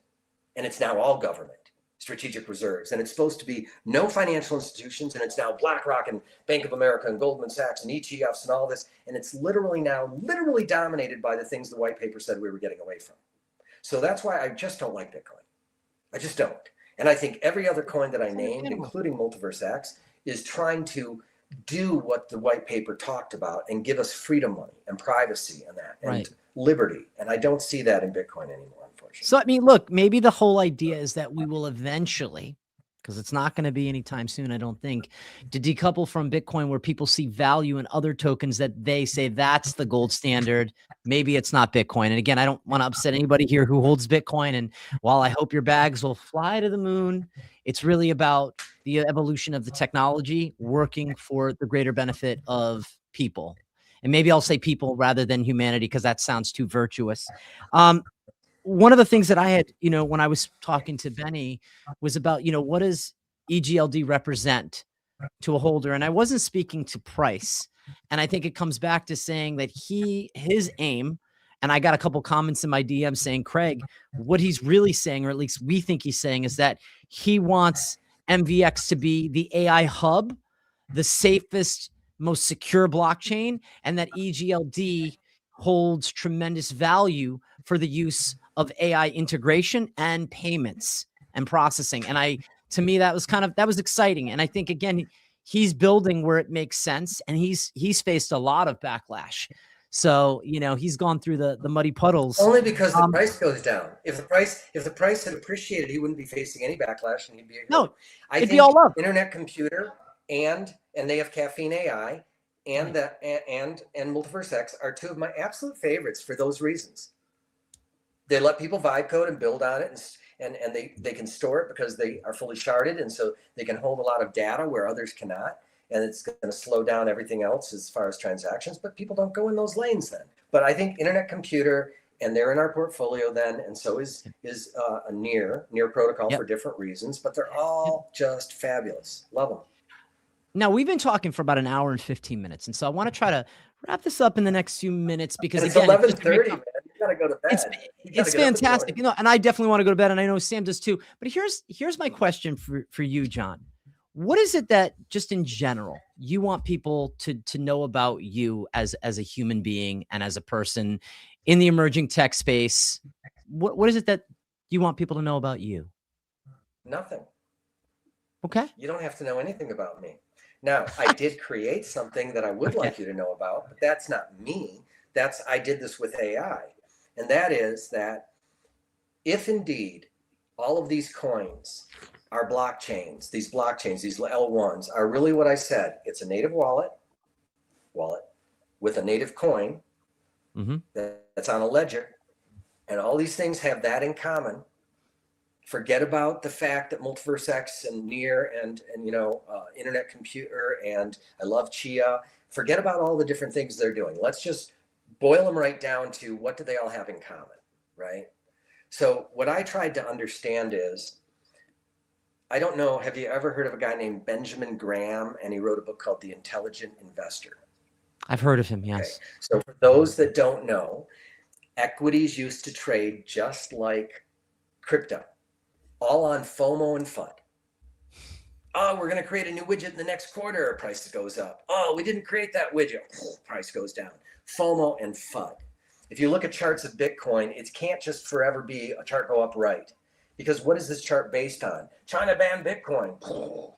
and it's now all government, strategic reserves, and it's supposed to be no financial institutions, and it's now BlackRock and Bank of America and Goldman Sachs and ETFs and all this, and it's literally dominated by the things the white paper said we were getting away from. So that's why I just don't like Bitcoin. I just don't. And I think every other coin that I named, including Multiverse X, is trying to do what the white paper talked about and give us freedom money and privacy and that and liberty. And I don't see that in Bitcoin anymore, unfortunately. So, I mean, look, maybe the whole idea is that we will eventually, because it's not going to be anytime soon, I don't think, to decouple from Bitcoin, where people see value in other tokens that they say that's the gold standard. Maybe it's not Bitcoin. And again, I don't want to upset anybody here who holds Bitcoin. And while I hope your bags will fly to the moon, it's really about the evolution of the technology working for the greater benefit of people. And maybe I'll say people rather than humanity because that sounds too virtuous. One of the things that I had, when I was talking to Benny was about, what does EGLD represent to a holder? And I wasn't speaking to price. And I think it comes back to saying that his aim, and I got a couple comments in my DM saying, Craig, what he's really saying, or at least we think he's saying, is that he wants MVX to be the AI hub, the safest, most secure blockchain, and that EGLD holds tremendous value for the use of AI integration and payments and processing. And to me, that was exciting. And I think, again, he's building where it makes sense, and he's faced a lot of backlash. So, he's gone through the muddy puddles. Only because the price goes down. If the price had appreciated, he wouldn't be facing any backlash, and he'd be it'd be all love. Internet Computer and they have Caffeine AI and Multiverse X are two of my absolute favorites for those reasons. They let people vibe code and build on it, and they can store it because they are fully sharded, and so they can hold a lot of data where others cannot. And it's going to slow down everything else as far as transactions, but people don't go in those lanes then. But I think Internet Computer, and they're in our portfolio then, and so is a near protocol for different reasons, but they're all just fabulous. Love them. Now, we've been talking for about an hour and 15 minutes, and so I want to try to wrap this up in the next few minutes because it's again, 11:30, man. You gotta go to bed. It's fantastic, and I definitely want to go to bed, and I know Sam does too. But here's my question for you, John. What is it that, just in general, you want people to know about you as a human being and as a person in the emerging tech space? What is it that you want people to know about you? Nothing. Okay. You don't have to know anything about me. Now, I did create something that I would like you to know about, but that's not me. I did this with AI. And that is that if indeed all of these coins are blockchains, these L1s are really what I said. It's a native wallet with a native coin that's on a ledger. And all these things have that in common. Forget about the fact that Multiverse X and Near and Internet Computer and I love Chia. Forget about all the different things they're doing. Let's just boil them right down to what do they all have in common, right? So what I tried to understand is, I don't know, have you ever heard of a guy named Benjamin Graham? And he wrote a book called The Intelligent Investor. I've heard of him, yes. Okay. So for those that don't know, equities used to trade just like crypto, all on FOMO and FUD. Oh, we're going to create a new widget in the next quarter, price goes up. Oh, we didn't create that widget, price goes down. FOMO and FUD. If you look at charts of Bitcoin, it can't just forever be a chart go up right. Because what is this chart based on? China banned Bitcoin.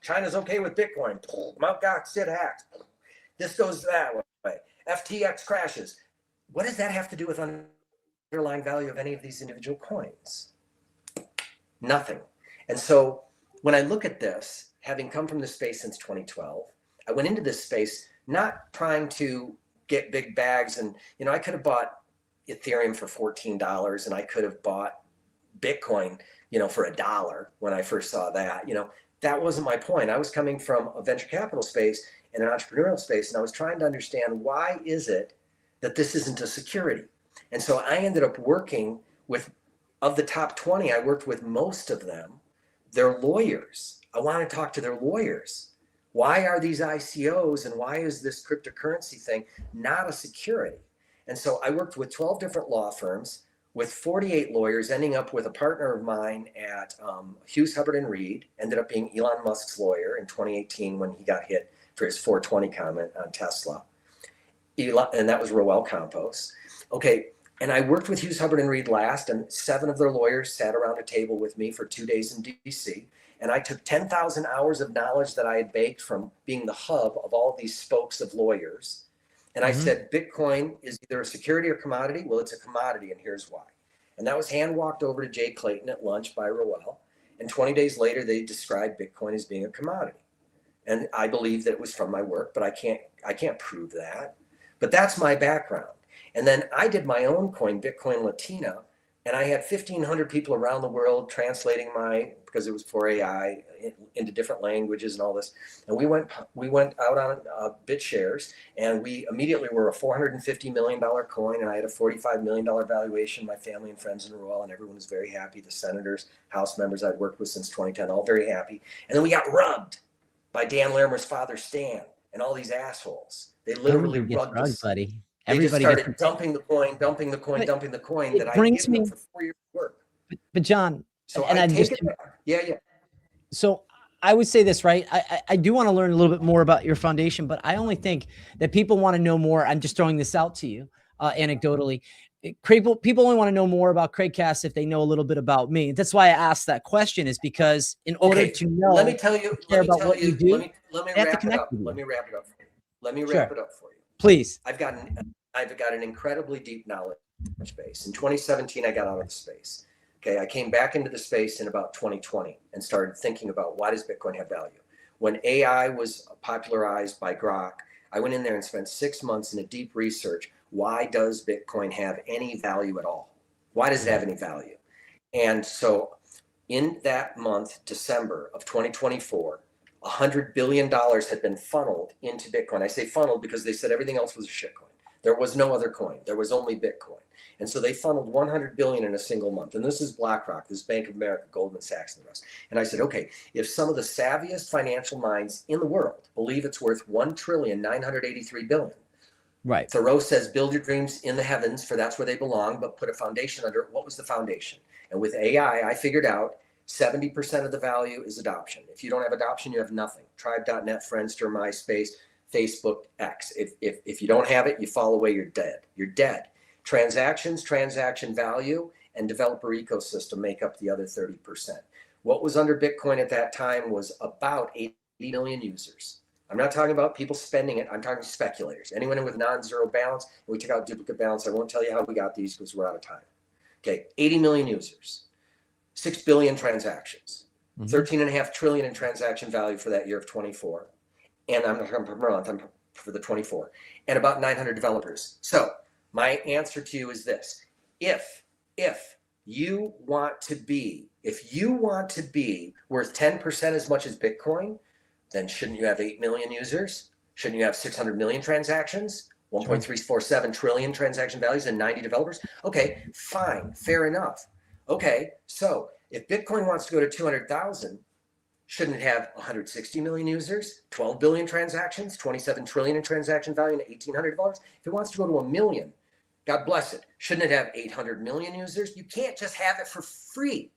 China's okay with Bitcoin. Mt. Gox did hacks. This goes that way. FTX crashes. What does that have to do with underlying value of any of these individual coins? Nothing. And so when I look at this, having come from this space since 2012, I went into this space not trying to get big bags. And, I could have bought Ethereum for $14 and I could have bought Bitcoin, for $1 when I first saw that. That wasn't my point. I was coming from a venture capital space and an entrepreneurial space, and I was trying to understand, why is it that this isn't a security? And so I ended up working with, of the top 20, I worked with most of them, their lawyers. I want to talk to their lawyers. Why are these ICOs and why is this cryptocurrency thing not a security? And so I worked with 12 different law firms with 48 lawyers, ending up with a partner of mine at Hughes, Hubbard & Reed, ended up being Elon Musk's lawyer in 2018 when he got hit for his 420 comment on Tesla. And that was Roel Campos. Okay, and I worked with Hughes, Hubbard & Reed last, and 7 of their lawyers sat around a table with me for 2 days in DC. And I took 10,000 hours of knowledge that I had baked from being the hub of all of these spokes of lawyers. And I said, Bitcoin is either a security or commodity. Well, it's a commodity, and here's why. And that was hand walked over to Jay Clayton at lunch by Roel. And 20 days later, they described Bitcoin as being a commodity. And I believe that it was from my work, but I can't prove that. But that's my background. And then I did my own coin, Bitcoin Latina, And I had 1,500 people around the world translating because it was for AI into different languages and all this. And we went out on BitShares, and we immediately were a $450 million coin, and I had a $45 million valuation. My family and friends in a row, and everyone was very happy. The senators, House members I'd worked with since 2010, all very happy. And then we got rubbed by Dan Larimer's father, Stan, and all these assholes. They literally rubbed us, buddy. They just started dumping the coin that I had given them for 4 years of work. But John, so I take it back. Yeah. So I would say this, right? I do want to learn a little bit more about your foundation, but I only think that people want to know more. I'm just throwing this out to you anecdotally. People only want to know more about Craigcast if they know a little bit about me. That's why I asked that question, is because in order to know, let me wrap it up. Let me wrap it up for you. Please. I've got an incredibly deep knowledge base. In 2017, I got out of the space. Okay, I came back into the space in about 2020 and started thinking about, why does Bitcoin have value? When AI was popularized by Grok, I went in there and spent 6 months in a deep research. Why does Bitcoin have any value at all? Why does it have any value? And so in that month, December of 2024, $100 billion had been funneled into Bitcoin. I say funneled because they said everything else was a shitcoin. There was no other coin. There was only Bitcoin. And so they funneled 100 billion in a single month. And this is BlackRock, this is Bank of America, Goldman Sachs, and the rest. And I said, okay, if some of the savviest financial minds in the world believe it's worth $1,983 billion. Right. Thoreau says, build your dreams in the heavens, for that's where they belong, but put a foundation under it. What was the foundation? And with AI, I figured out 70% of the value is adoption. If you don't have adoption, you have nothing. Tribe.net, Friendster, MySpace, Facebook, X. If you don't have it, you fall away, you're dead. You're dead. Transactions, transaction value, and developer ecosystem make up the other 30%. What was under Bitcoin at that time was about 80 million users. I'm not talking about people spending it. I'm talking speculators. Anyone with non-zero balance, and we took out duplicate balance. I won't tell you how we got these because we're out of time. Okay, 80 million users, 6 billion transactions, 13.5 trillion in transaction value for that year of 24. And I'm not per month, I'm for the 24, and about 900 developers. So my answer to you is this: if you want to be worth 10% as much as Bitcoin, then shouldn't you have 8 million users? Shouldn't you have 600 million transactions, 1.347 trillion transaction values, and 90 developers? Okay, fine, fair enough. Okay, so if Bitcoin wants to go to 200,000, shouldn't it have 160 million users, 12 billion transactions, 27 trillion in transaction value, and 1,800 developers? If it wants to go to 1 million, God bless it, shouldn't it have 800 million users? You can't just have it for free.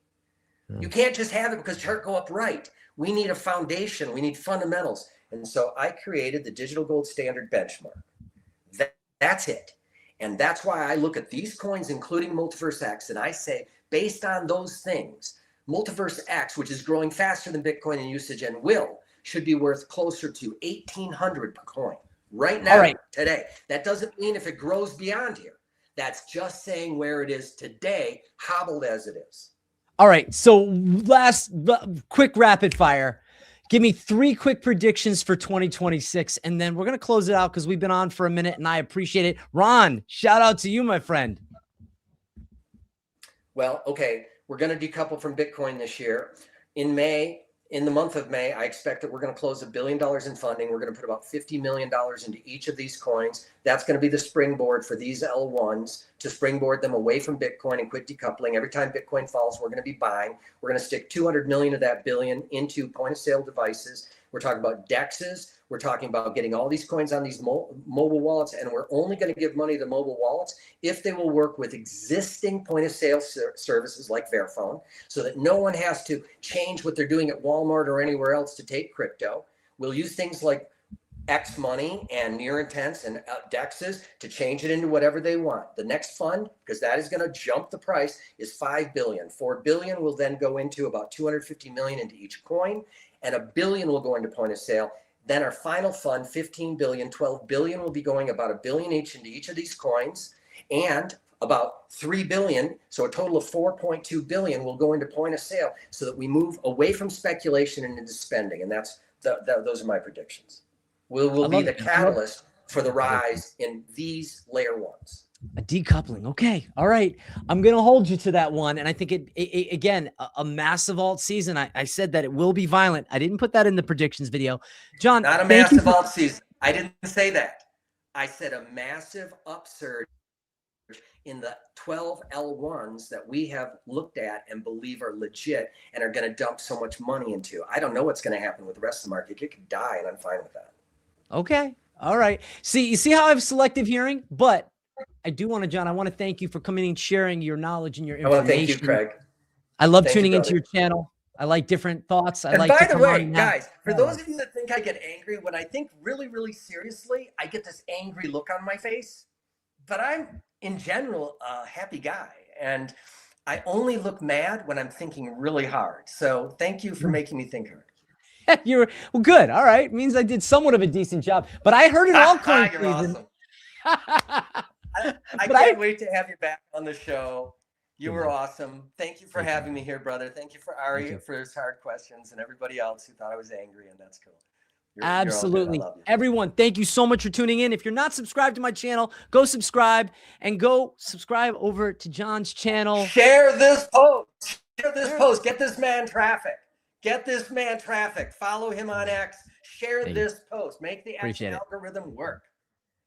You can't just have it because chart go up right. We need a foundation. We need fundamentals. And so I created the digital gold standard benchmark. That's it. And that's why I look at these coins, including Multiverse X, and I say, based on those things, Multiverse X, which is growing faster than Bitcoin in usage and should be worth closer to 1,800 per coin right now, today. That doesn't mean if it grows beyond here. That's just saying where it is today, hobbled as it is. All right. So last quick rapid fire. Give me 3 quick predictions for 2026, and then we're going to close it out because we've been on for a minute, and I appreciate it. Ron, shout out to you, my friend. Well, okay. We're going to decouple from Bitcoin this year. In the month of May, I expect that we're going to close $1 billion in funding. We're going to put about $50 million into each of these coins. That's going to be the springboard for these L1s to springboard them away from Bitcoin and quit decoupling. Every time Bitcoin falls, we're going to be buying. We're going to stick 200 million of that billion into point of sale devices. We're talking about DEXs. We're talking about getting all these coins on these mobile wallets, and we're only going to give money to mobile wallets if they will work with existing point of sale services like Verifone, so that no one has to change what they're doing at Walmart or anywhere else to take crypto. We'll use things like X Money and Near Intents and DEXs to change it into whatever they want. The next fund, because that is going to jump the price, is 5 billion. 4 billion will then go into about 250 million into each coin, and $1 billion will go into point of sale. Then our final fund, 15 billion, 12 billion will be going about $1 billion each into each of these coins, and about 3 billion, so a total of 4.2 billion will go into point of sale, so that we move away from speculation and into spending. And those are my predictions. Will be the catalyst for the rise in these layer ones. A decoupling. Okay. All right. I'm going to hold you to that one. And I think again, a massive alt season. I said that it will be violent. I didn't put that in the predictions video. John, Not a thank you massive alt season. I didn't say that. I said a massive upsurge in the 12 L1s that we have looked at and believe are legit and are going to dump so much money into. I don't know what's going to happen with the rest of the market. It could die, and I'm fine with that. Okay. All right. See, you see how I have selective hearing, but I do want to, John, I want to thank you for coming and sharing your knowledge and your I information. want to thank you, Craig. I love Thank you, tuning into brother. your channel. I like different thoughts. And like by to the come way, on and have- guys, for those of you that think I get angry, when I think really, really seriously, I get this angry look on my face. But I'm, in general, a happy guy. And I only look mad when I'm thinking really hard. So thank you for making me think hard. You're well, good. All right. Means I did somewhat of a decent job, but I heard it all coin You're season. awesome. I can't wait to have you back on the show. You were awesome. Thank you for having me here, brother. Thank you for Ari for his hard questions and everybody else who thought I was angry, and that's cool. You're all good. Absolutely. I love you. Everyone, thank you so much for tuning in. If you're not subscribed to my channel, go subscribe and go subscribe over to John's channel. Share this post. Share this post. Get this man traffic. Get this man traffic. Follow him on X. Share this post. Make the X algorithm work.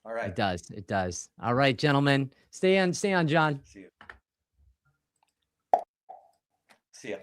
All right. It does. It does. All right, gentlemen. Stay on, John. See you. See ya.